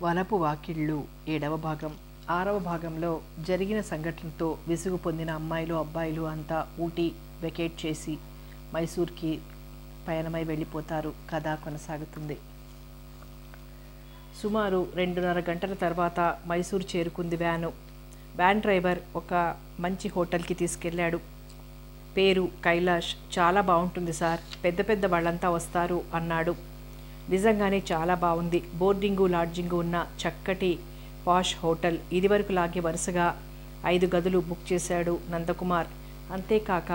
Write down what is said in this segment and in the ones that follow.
వలపు వాకిళ్ళు 7వ భాగం. 6వ భాగంలో జరిగిన సంఘటనతో విసుగు పొందిన అమ్మాయిలు అబ్బాయిలు అంతా ఊటీ వెకేట్ చేసి మైసూర్కి పయనమై వెళ్ళిపోతారు. కథ కొనసాగుతుంది. సుమారు 2:30 గంటల తర్వాత మైసూర్ చేరుకుంది వ్యాను. వ్యాన్ డ్రైవర్ ఒక మంచి హోటల్కి తీసుకెళ్ళాడు. పేరు కైలాష్. చాలా బాగుంటుంది సార్, పెద్ద పెద్ద వాళ్ళంతా వస్తారు అన్నాడు. నిజంగానే చాలా బాగుంది. బోర్డింగు లాడ్జింగు ఉన్న చక్కటి పాష్ హోటల్. ఇదివరకు లాగే వరుసగా 5 గదులు బుక్ చేశాడు నందకుమార్. అంతేకాక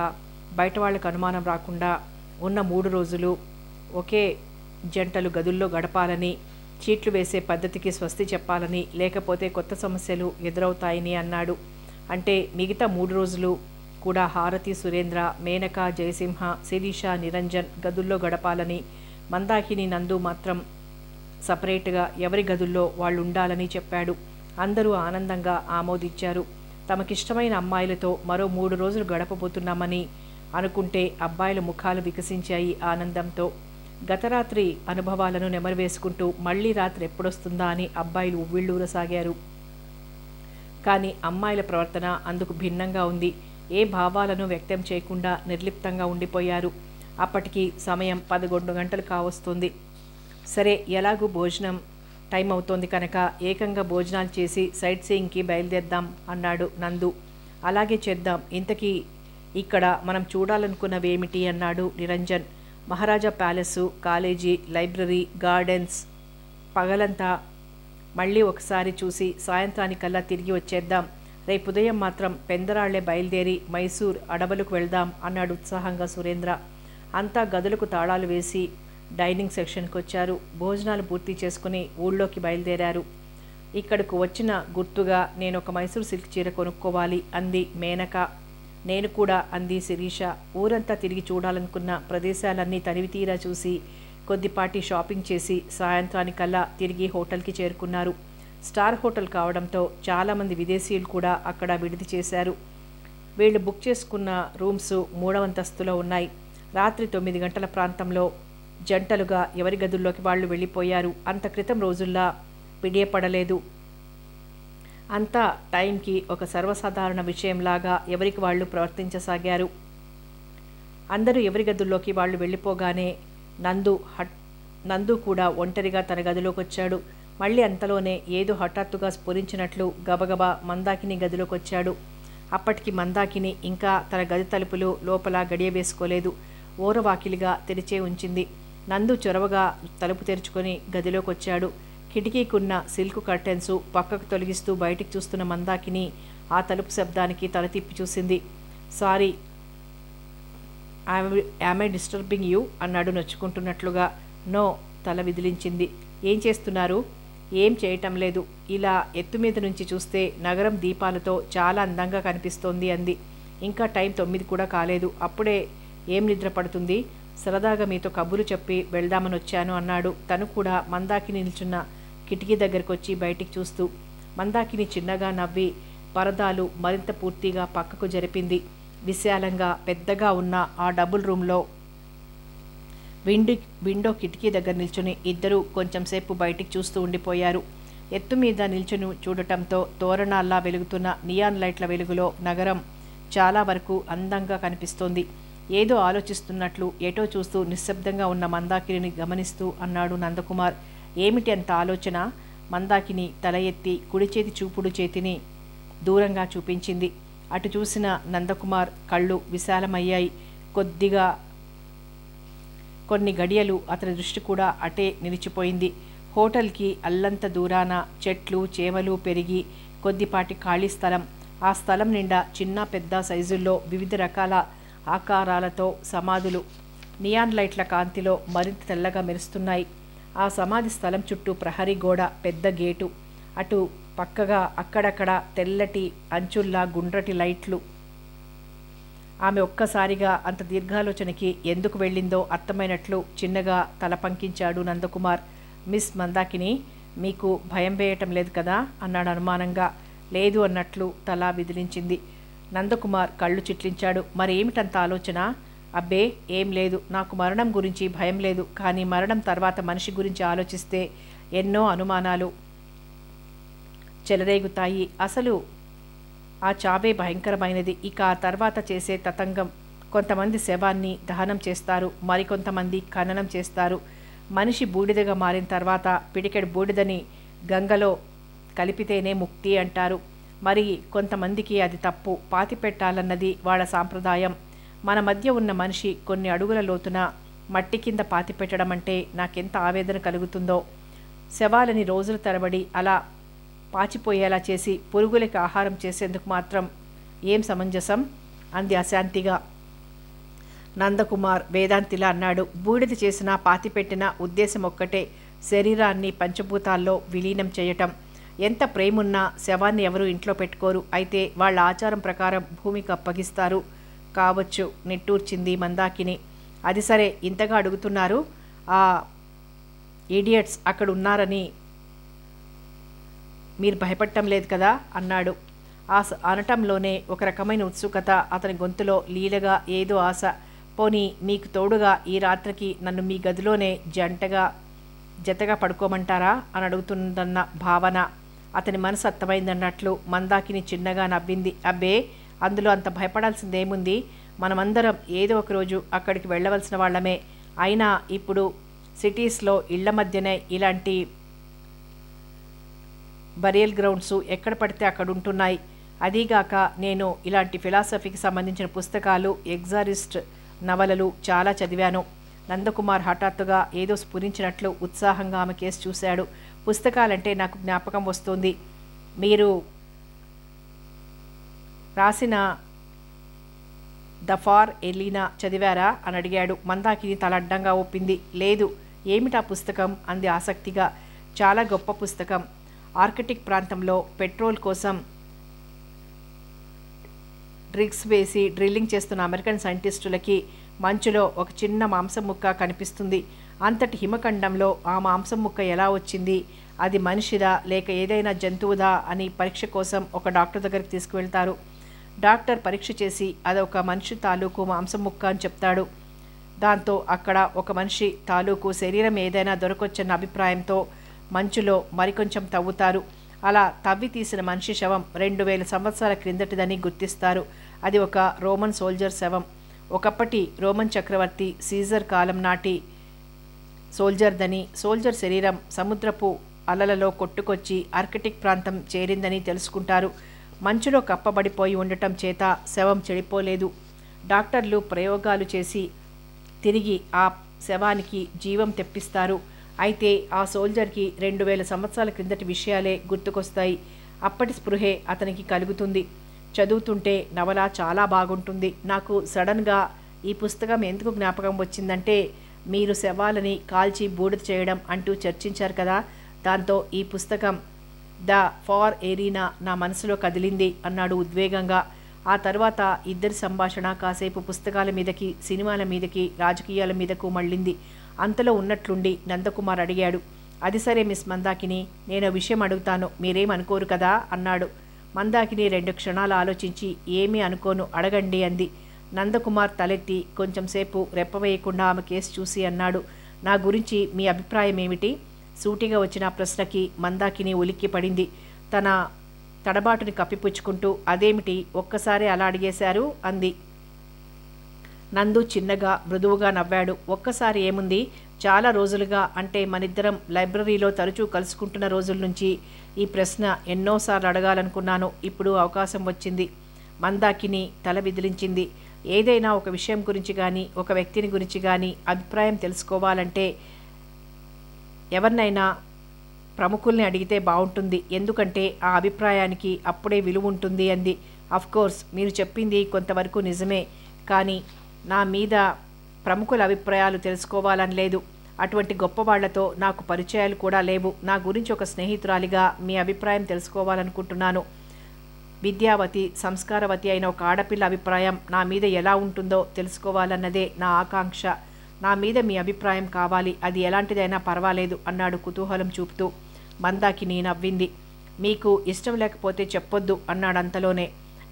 బయట వాళ్ళకు అనుమానం రాకుండా ఉన్న 3 రోజులు ఒకే జంటలు గదుల్లో గడపాలని, చీట్లు వేసే పద్ధతికి స్వస్తి చెప్పాలని, లేకపోతే కొత్త సమస్యలు ఎదురవుతాయని అన్నాడు. అంటే మిగతా 3 రోజులు కూడా హారతి, సురేంద్ర, మేనక, జయసింహ, శిరీష, నిరంజన్ గదుల్లో గడపాలని, మందాకిని, నందు మాత్రం సపరేట్గా ఎవరి గదుల్లో వాళ్ళు ఉండాలని చెప్పాడు. అందరూ ఆనందంగా ఆమోదించారు. తమకిష్టమైన అమ్మాయిలతో మరో 3 రోజులు గడపబోతున్నామని అనుకుంటే అబ్బాయిల ముఖాలు వికసించాయి ఆనందంతో. గత రాత్రి అనుభవాలను నెమరువేసుకుంటూ మళ్ళీ రాత్రి ఎప్పుడొస్తుందా అని అబ్బాయిలు ఉవ్విళ్ళూరసాగారు. కానీ అమ్మాయిల ప్రవర్తన అందుకు భిన్నంగా ఉంది. ఏ భావాలను వ్యక్తం చేయకుండా నిర్లిప్తంగా ఉండిపోయారు. అప్పటికి సమయం 11 గంటలు కావస్తుంది. సరే, ఎలాగూ భోజనం టైం అవుతోంది కనుక ఏకంగా భోజనాలు చేసి సైట్ సీయింగ్కి బయలుదేద్దాం అన్నాడు నందు. అలాగే చేద్దాం. ఇంతకీ ఇక్కడ మనం చూడాలనుకున్నవేమిటి అన్నాడు నిరంజన్. మహారాజా ప్యాలెసు, కాలేజీ, లైబ్రరీ, గార్డెన్స్ పగలంతా మళ్ళీ ఒకసారి చూసి సాయంత్రానికల్లా తిరిగి వచ్చేద్దాం. రేపు ఉదయం మాత్రం పెందరాళ్లే బయలుదేరి మైసూర్ అడవులకు వెళ్దాం అన్నాడు ఉత్సాహంగా సురేంద్ర. అంతా గదులకు తాళాలు వేసి డైనింగ్ సెక్షన్కి వచ్చారు. భోజనాలు పూర్తి చేసుకుని ఊళ్ళోకి బయలుదేరారు. ఇక్కడకు వచ్చిన గుర్తుగా నేను ఒక మైసూర్ సిల్క్ చీర కొనుక్కోవాలి అంది మేనక. నేను కూడా అంది శిరీష. ఊరంతా తిరిగి చూడాలనుకున్న ప్రదేశాలన్నీ తనివితీరా చూసి కొద్దిపాటి షాపింగ్ చేసి సాయంత్రానికల్లా తిరిగి హోటల్కి చేరుకున్నారు. స్టార్ హోటల్ కావడంతో చాలామంది విదేశీయులు కూడా అక్కడ విడిది చేశారు. వీళ్ళు బుక్ చేసుకున్న రూమ్స్ 3వ అంతస్తులో ఉన్నాయి. రాత్రి 9 గంటల ప్రాంతంలో జంటలుగా ఎవరి గదుల్లోకి వాళ్ళు వెళ్ళిపోయారు. అంత క్రితం రోజుల్లా పిడియపడలేదు. అంతా టైంకి ఒక సర్వసాధారణ విషయంలాగా ఎవరికి వాళ్ళు ప్రవర్తించసాగారు. అందరూ ఎవరి గదుల్లోకి వాళ్ళు వెళ్ళిపోగానే నందు కూడా ఒంటరిగా తన గదిలోకి వచ్చాడు. మళ్ళీ అంతలోనే ఏదో హఠాత్తుగా స్ఫురించినట్లు గబగబా మందాకిని గదిలోకి వచ్చాడు. అప్పటికి మందాకిని ఇంకా తన గది తలుపులు లోపల గడియ వేసుకోలేదు. ఓరవాకిలిగా తెరిచే ఉంచింది. నందు చొరవగా తలుపు తెరుచుకొని గదిలోకి వచ్చాడు. కిటికీకున్న సిల్క్ కర్టెన్స్ పక్కకు తొలగిస్తూ బయటికి చూస్తున్న మందాకిని ఆ తలుపు శబ్దానికి తల తిప్పి చూసింది. Sorry, am I disturbing you అన్నాడు నొచ్చుకుంటున్నట్లుగా. నో, తల విదిలించింది. ఏం చేస్తున్నారు? ఏం చేయటం లేదు. ఇలా ఎత్తు మీద నుంచి చూస్తే నగరం దీపాలతో చాలా అందంగా కనిపిస్తోంది అంది. ఇంకా టైం 9 కూడా కాలేదు. అప్పుడే ఏం నిద్ర పడుతుంది? సరదాగా మీతో కబురు చెప్పి వెళ్దామని వచ్చాను అన్నాడు. తను కూడా మందాకిని నిల్చున్న కిటికీ దగ్గరకు వచ్చి బయటికి చూస్తూ. మందాకిని చిన్నగా నవ్వి పరదాలు మరింత పూర్తిగా పక్కకు జరిపింది. విశాలంగా పెద్దగా ఉన్న ఆ డబుల్ రూమ్లో విండో కిటికీ దగ్గర నిల్చుని ఇద్దరూ కొంచెంసేపు బయటికి చూస్తూ ఉండిపోయారు. ఎత్తు మీద నిల్చుని చూడటంతో తోరణాల్లా వెలుగుతున్న నియాన్ లైట్ల వెలుగులో నగరం చాలా వరకు అందంగా కనిపిస్తోంది. ఏదో ఆలోచిస్తున్నట్లు ఎటో చూస్తూ నిశ్శబ్దంగా ఉన్న మందాకిని గమనిస్తూ అన్నాడు నందకుమార్. ఏమిటి అంత ఆలోచన? మందాకిని తల ఎత్తి కుడి చేతి చూపుడు చేతిని దూరంగా చూపించింది. అటు చూసిన నందకుమార్ కళ్ళు విశాలమయ్యాయి. కొన్ని గడియలు అతని దృష్టి కూడా అటే నిలిచిపోయింది. హోటల్కి అల్లంత దూరాన చెట్లు చేమలు పెరిగి కొద్దిపాటి ఖాళీ స్థలం. ఆ స్థలం నిండా చిన్న పెద్ద సైజుల్లో వివిధ రకాల ఆకారాలతో సమాధులు నియాన్ లైట్ల కాంతిలో మరింత తెల్లగా మెరుస్తున్నాయి. ఆ సమాధి స్థలం చుట్టూ ప్రహరీ గోడ, పెద్ద గేటు. అటు పక్కగా అక్కడక్కడ తెల్లటి అంచుల్లా గుండ్రటి లైట్లు. ఆమె ఒక్కసారిగా అంత దీర్ఘాలోచనకి ఎందుకు వెళ్ళిందో అర్థమైనట్లు చిన్నగా తల పంకించాడు నందకుమార్. మిస్ మందాకిని, మీకు భయం వేయటం లేదు కదా అన్నాడు అనుమానంగా. లేదు అన్నట్లు తల విదిలించింది. నందకుమార్ కళ్ళు చిట్లించాడు. మరేమిటంత ఆలోచన? అబ్బే ఏం లేదు, నాకు మరణం గురించి భయం లేదు. కానీ మరణం తర్వాత మనిషి గురించి ఆలోచిస్తే ఎన్నో అనుమానాలు. చెలరేగుతాయి. అసలు ఆ చావే భయంకరమైనది. ఇక ఆ తర్వాత చేసే తతంగం. కొంతమంది శవాన్ని దహనం చేస్తారు, మరికొంతమంది ఖననం చేస్తారు. మనిషి బూడిదగా మారిన తర్వాత పిడికెడు బూడిదని గంగలో కలిపితేనే ముక్తి అంటారు. మరి కొంతమందికి అది తప్పు. పాతిపెట్టాలన్నది వాళ్ళ సాంప్రదాయం. మన మధ్య ఉన్న మనిషి కొన్ని అడుగుల లోతున మట్టి కింద పాతిపెట్టడం అంటే నాకెంత ఆవేదన కలుగుతుందో. శవాలని రోజుల తరబడి అలా పాచిపోయేలా చేసి పురుగులకి ఆహారం చేసేందుకు మాత్రం ఏం సమంజసం అంది అశాంతిగా. నందకుమార్ వేదాంతిలా అన్నాడు. బూడిద చేసిన పాతిపెట్టిన ఉద్దేశం ఒక్కటే, శరీరాన్ని పంచభూతాల్లో విలీనం చేయటం. ఎంత ప్రేమున్నా శవాన్ని ఎవరూ ఇంట్లో పెట్టుకోరు. అయితే వాళ్ళ ఆచారం ప్రకారం భూమికి అప్పగిస్తారు కావచ్చు నిట్టూర్చింది మందాకిని. అది సరే, ఇంతగా అడుగుతున్నారు. ఆ ఈడియట్స్ అక్కడ ఉన్నారని మీరు భయపడటం లేదు కదా అన్నాడు. అనటంలోనే ఒక రకమైన ఉత్సుకత. అతని గొంతులో లీలగా ఏదో ఆశ. పోనీ మీకు తోడుగా ఈ రాత్రికి నన్ను మీ గదిలోనే జతగా పడుకోమంటారా అని అడుగుతుందన్న భావన. అతని మనసు అర్థమైందన్నట్లు మందాకిని చిన్నగా నవ్వింది. అబ్బే, అందులో అంత భయపడాల్సిందేముంది? మనమందరం ఏదో ఒకరోజు అక్కడికి వెళ్ళవలసిన వాళ్ళమే. అయినా ఇప్పుడు సిటీస్లో ఇళ్ల మధ్యనే ఇలాంటి బరియల్ గ్రౌండ్స్ ఎక్కడ పడితే అక్కడ ఉంటున్నాయి. అదీగాక నేను ఇలాంటి ఫిలాసఫీకి సంబంధించిన పుస్తకాలు, ఎగ్జారిస్ట్ నవలలు చాలా చదివాను. నందకుమార్ హఠాత్తుగా ఏదో స్ఫురించినట్లు ఉత్సాహంగా ఆమె కేసు చూశాడు. పుస్తకాలంటే నాకు జ్ఞాపకం వస్తుంది. మీరు రాసిన ద ఫార్ ఎలీనా చదివారా అని అడిగాడు. మందాకిని తల అడ్డంగా ఒప్పింది. లేదు. ఏమిటా పుస్తకం అంది ఆసక్తిగా. చాలా గొప్ప పుస్తకం. ఆర్కిటిక్ ప్రాంతంలో పెట్రోల్ కోసం డ్రిగ్స్ వేసి డ్రిల్లింగ్ చేస్తున్న అమెరికన్ సైంటిస్టులకి మంచులో ఒక చిన్న మాంసం ముక్క కనిపిస్తుంది. అంతటి హిమఖండంలో ఆ మాంసం ముక్క ఎలా వచ్చింది, అది మనిషిదా లేక ఏదైనా జంతువుదా అని పరీక్ష కోసం ఒక డాక్టర్ దగ్గరికి తీసుకువెళ్తారు. డాక్టర్ పరీక్ష చేసి అదొక మనిషి తాలూకు మాంసం ముక్క అని చెప్తాడు. దాంతో అక్కడ ఒక మనిషి తాలూకు శరీరం ఏదైనా దొరకొచ్చన్న అభిప్రాయంతో మంచులో మరికొంచెం తవ్వుతారు. అలా తవ్వి తీసిన మనిషి శవం 2000 సంవత్సరాల క్రిందటిదని గుర్తిస్తారు. అది ఒక రోమన్ సోల్జర్ శవం. ఒకప్పటి రోమన్ చక్రవర్తి సీజర్ కాలం నాటి సోల్జర్దని, సోల్జర్ శరీరం సముద్రపు అలలలో కొట్టుకొచ్చి ఆర్కిటిక్ ప్రాంతం చేరిందని తెలుసుకుంటారు. మంచులో కప్పబడిపోయి ఉండటం చేత శవం చెడిపోలేదు. డాక్టర్లు ప్రయోగాలు చేసి తిరిగి ఆ శవానికి జీవం తెప్పిస్తారు. అయితే ఆ సోల్జర్కి 2000 సంవత్సరాల క్రిందటి విషయాలే గుర్తుకొస్తాయి. అప్పటి స్పృహే అతనికి కలుగుతుంది. చదువుతుంటే నవల చాలా బాగుంటుంది. నాకు సడన్గా ఈ పుస్తకం ఎందుకు జ్ఞాపకం వచ్చిందంటే, మీరు శవాలని కాల్చి బూడిద చేయడం అంటూ చర్చించారు కదా, దాంతో ఈ పుస్తకం ద ఫార్ ఎరీనా నా మనసులో కదిలింది అన్నాడు ఉద్వేగంగా. ఆ తర్వాత ఇద్దరి సంభాషణ కాసేపు పుస్తకాల మీదకి, సినిమాల మీదకి, రాజకీయాల మీదకు మళ్ళింది. అంతలో ఉన్నట్లుండి నందకుమార్ అడిగాడు. అది సరే మిస్ మందాకిని, నేను విషయం అడుగుతాను, మీరేమనుకోరు కదా అన్నాడు. మందాకిని 2 క్షణాలు ఆలోచించి ఏమీ అనుకోను, అడగండి అంది. నందకుమార్ తలెత్తి కొంచెంసేపు రెప్పవేయకుండా ఆమె కేసు చూసి అన్నాడు. నా గురించి మీ అభిప్రాయం ఏమిటి? సూటిగా వచ్చిన ప్రశ్నకి మందాకిని ఉలిక్కి పడింది. తన తడబాటుని కప్పిపుచ్చుకుంటూ అదేమిటి ఒక్కసారి అలా అడిగేశారు అంది. నందు చిన్నగా మృదువుగా నవ్వాడు. ఒక్కసారి ఏముంది, చాలా రోజులుగా, అంటే మనిద్దరం లైబ్రరీలో తరచూ కలుసుకుంటున్న రోజుల నుంచి ఈ ప్రశ్న ఎన్నోసార్లు అడగాలనుకున్నాను. ఇప్పుడు అవకాశం వచ్చింది. మందాకిని తల విదిలించింది. ఏదైనా ఒక విషయం గురించి కానీ, ఒక వ్యక్తిని గురించి కానీ అభిప్రాయం తెలుసుకోవాలంటే ఎవరినైనా ప్రముఖుల్ని అడిగితే బాగుంటుంది. ఎందుకంటే ఆ అభిప్రాయానికి అప్పుడే విలువ ఉంటుంది అంది. అఫ్కోర్స్ మీరు చెప్పింది కొంతవరకు నిజమే, కానీ నా మీద ప్రముఖుల అభిప్రాయాలు తెలుసుకోవాలని లేదు. అటువంటి గొప్ప వాళ్లతో నాకు పరిచయాలు కూడా లేవు. నా గురించి ఒక స్నేహితురాలిగా మీ అభిప్రాయం తెలుసుకోవాలనుకుంటున్నాను. విద్యావతి, సంస్కారవతి అయిన ఒక ఆడపిల్ల అభిప్రాయం నా మీద ఎలా ఉంటుందో తెలుసుకోవాలన్నదే నా ఆకాంక్ష. నా మీద మీ అభిప్రాయం కావాలి, అది ఎలాంటిదైనా పర్వాలేదు అన్నాడు కుతూహలం చూపుతూ. మందాకిని నవ్వింది. మీకు ఇష్టం లేకపోతే చెప్పొద్దు అన్నాడు అంతలోనే.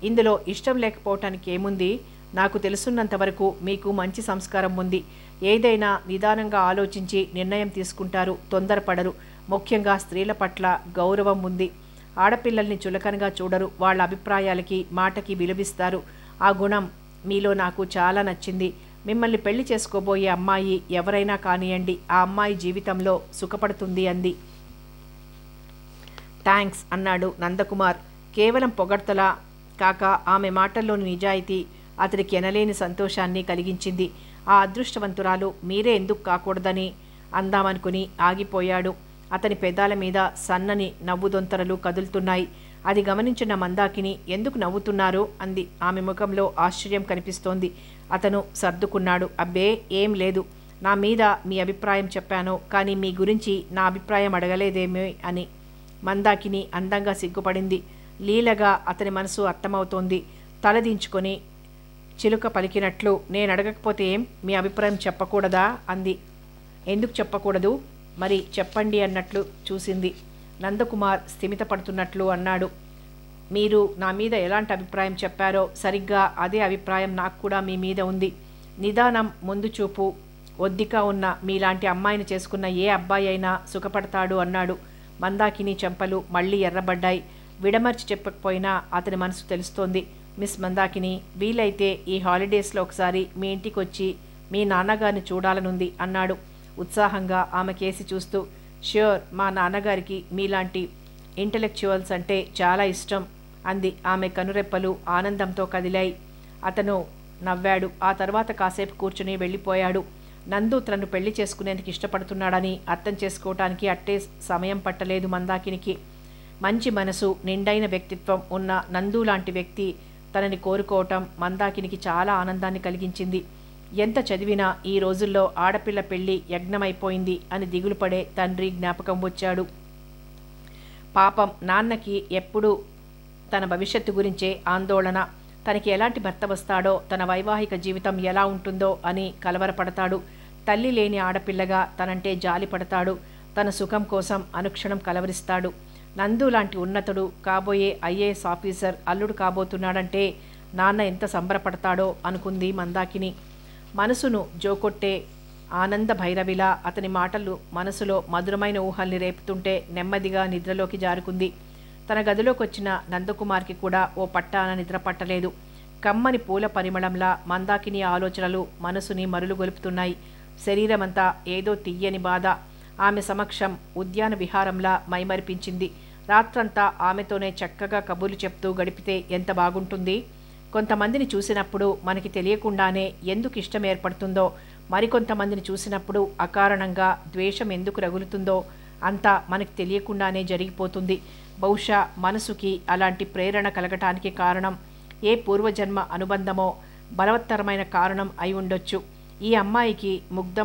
ఇందులో ఇష్టం లేకపోవటానికి ఏముంది? నాకు తెలుసున్నంతవరకు మీకు మంచి సంస్కారం ఉంది. ఏదైనా నిదానంగా ఆలోచించి నిర్ణయం తీసుకుంటారు, తొందరపడరు. ముఖ్యంగా స్త్రీల పట్ల గౌరవం ఉంది. ఆడపిల్లల్ని చులకనగా చూడరు. వాళ్ళ అభిప్రాయాలకి మాటకి విలువిస్తారు. ఆ గుణం మీలో నాకు చాలా నచ్చింది. మిమ్మల్ని పెళ్లి చేసుకోబోయే అమ్మాయి ఎవరైనా కానియండి, ఆ అమ్మాయి జీవితంలో సుఖపడుతుంది అంది. థ్యాంక్స్ అన్నాడు నందకుమార్. కేవలం పొగడ్తలా కాక ఆమె మాటల్లోని నిజాయితీ అతడికి ఎనలేని సంతోషాన్ని కలిగించింది. ఆ అదృష్టవంతురాలు మీరే ఎందుకు కాకూడదని అందామనుకుని ఆగిపోయాడు. అతని పెదాల మీద సన్నని నవ్వుదొంతరలు కదులుతున్నాయి. అది గమనించిన మందాకిని ఎందుకు నవ్వుతున్నారు అంది. ఆమె ముఖంలో ఆశ్చర్యం కనిపిస్తోంది. అతను సర్దుకున్నాడు. అబ్బే ఏం లేదు, నా మీద మీ అభిప్రాయం చెప్పాను, కానీ మీ గురించి నా అభిప్రాయం అడగలేదేమో అని. మందాకిని అందంగా సిగ్గుపడింది. లీలగా అతని మనసు అర్థమవుతోంది. తలదించుకొని చిలుక పలికినట్లు, నేను అడగకపోతే ఏం, మీ అభిప్రాయం చెప్పకూడదా అంది. ఎందుకు చెప్పకూడదు, మరి చెప్పండి అన్నట్లు చూసింది. నందకుమార్ స్థిమితపడుతున్నట్లు అన్నాడు. మీరు నా మీద ఎలాంటి అభిప్రాయం చెప్పారో సరిగ్గా అదే అభిప్రాయం నాకు కూడా మీ మీద ఉంది. నిదానం, ముందు చూపు, ఒద్దిక ఉన్న మీలాంటి అమ్మాయిని చేసుకున్న ఏ అబ్బాయి అయినా సుఖపడతాడు అన్నాడు. మందాకిని చెంపలు మళ్ళీ ఎర్రబడ్డాయి. విడమర్చి చెప్పకపోయినా అతని మనసు తెలుస్తోంది. మిస్ మందాకిని, వీలైతే ఈ హాలిడేస్లో ఒకసారి మీ ఇంటికి వచ్చి మీ నాన్నగారిని చూడాలనుంది అన్నాడు ఉత్సాహంగా ఆమె కేసి చూస్తూ. ష్యూర్, మా నాన్నగారికి మీలాంటి ఇంటలెక్చువల్స్ అంటే చాలా ఇష్టం అంది. ఆమె కనురెప్పలు ఆనందంతో కదిలాయి. అతను నవ్వాడు. ఆ తర్వాత కాసేపు కూర్చుని వెళ్ళిపోయాడు. నందు తనను పెళ్లి చేసుకునేందుకు ఇష్టపడుతున్నాడని అర్థం చేసుకోవటానికి అట్టే సమయం పట్టలేదు మందాకినికి. మంచి మనసు, నిండైన వ్యక్తిత్వం ఉన్న నందు లాంటి వ్యక్తి తనని కోరుకోవటం మందాకినికి చాలా ఆనందాన్ని కలిగించింది. ఎంత చదివినా ఈ రోజుల్లో ఆడపిల్ల పెళ్లి యజ్ఞమైపోయింది అని దిగులుపడే తండ్రి జ్ఞాపకం వచ్చాడు. పాపం నాన్నకి ఎప్పుడూ తన భవిష్యత్తు గురించే ఆందోళన. తనకి ఎలాంటి భర్త వస్తాడో, తన వైవాహిక జీవితం ఎలా ఉంటుందో అని కలవరపడతాడు. తల్లి లేని ఆడపిల్లగా తనంటే జాలి పడతాడు. తన సుఖం కోసం అనుక్షణం కలవరిస్తాడు. నందు లాంటి ఉన్నతుడు, కాబోయే ఐఏఎస్ ఆఫీసర్ అల్లుడు కాబోతున్నాడంటే నాన్న ఎంత సంబరపడతాడో అనుకుంది మందాకిని. మనసును జోకొట్టే ఆనంద భైరవిలా అతని మాటలు మనసులో మధురమైన ఊహల్ని రేపుతుంటే నెమ్మదిగా నిద్రలోకి జారుకుంది. తన గదిలోకి వచ్చిన నందకుమార్కి కూడా ఓ పట్టాన నిద్ర పట్టలేదు. కమ్మని పూల పరిమళంలా మందాకిని ఆలోచనలు మనసుని మరులుగొలుపుతున్నాయి. శరీరమంతా ఏదో తియ్యని బాధ. ఆమె సమక్షం ఉద్యాన విహారంలా మైమరిపించింది. రాత్రంతా ఆమెతోనే చక్కగా కబుర్లు చెప్తూ గడిపితే ఎంత బాగుంటుంది. కొంతమందిని చూసినప్పుడు మనకి తెలియకుండానే ఎందుకు ఇష్టం ఏర్పడుతుందో, మరికొంతమందిని చూసినప్పుడు అకారణంగా ద్వేషం ఎందుకు రగులుతుందో అంతా మనకి తెలియకుండానే జరిగిపోతుంది. బహుశా మనసుకి అలాంటి ప్రేరణ కలగటానికి కారణం ఏ పూర్వజన్మ అనుబంధమో బలవత్తరమైన కారణం అయి ఉండొచ్చు. ఈ అమ్మాయికి ముగ్ధ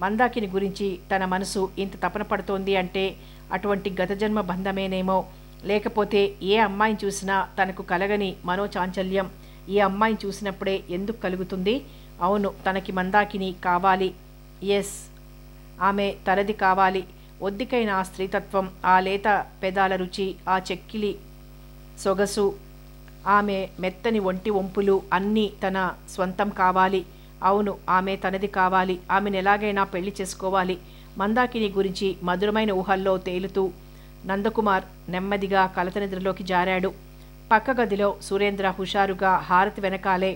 మందాకిని గురించి తన మనసు ఇంత తపన పడుతోంది అంటే అటువంటి గతజన్మ బంధమేనేమో. లేకపోతే ఏ అమ్మాయిని చూసినా తనకు కలగని మనోచాంచల్యం ఈ అమ్మాయిని చూసినప్పుడే ఎందుకు కలుగుతుంది? అవును, తనకి మందాకిని కావాలి. ఎస్, ఆమె తనది కావాలి. ఒద్దికైన ఆ స్త్రీతత్వం, ఆ లేత పెదాల రుచి, ఆ చెక్కిలి సొగసు, ఆమె మెత్తని ఒంటి వంపులు అన్నీ తన స్వంతం కావాలి. అవును, ఆమె తనది కావాలి. ఆమెను ఎలాగైనా పెళ్లి చేసుకోవాలి. మందాకిని గురించి మధురమైన ఊహల్లో తేలుతూ నందకుమార్ నెమ్మదిగా కలత నిద్రలోకి జారాడు. పక్క గదిలో సురేంద్ర హుషారుగా హారతి వెనకాలే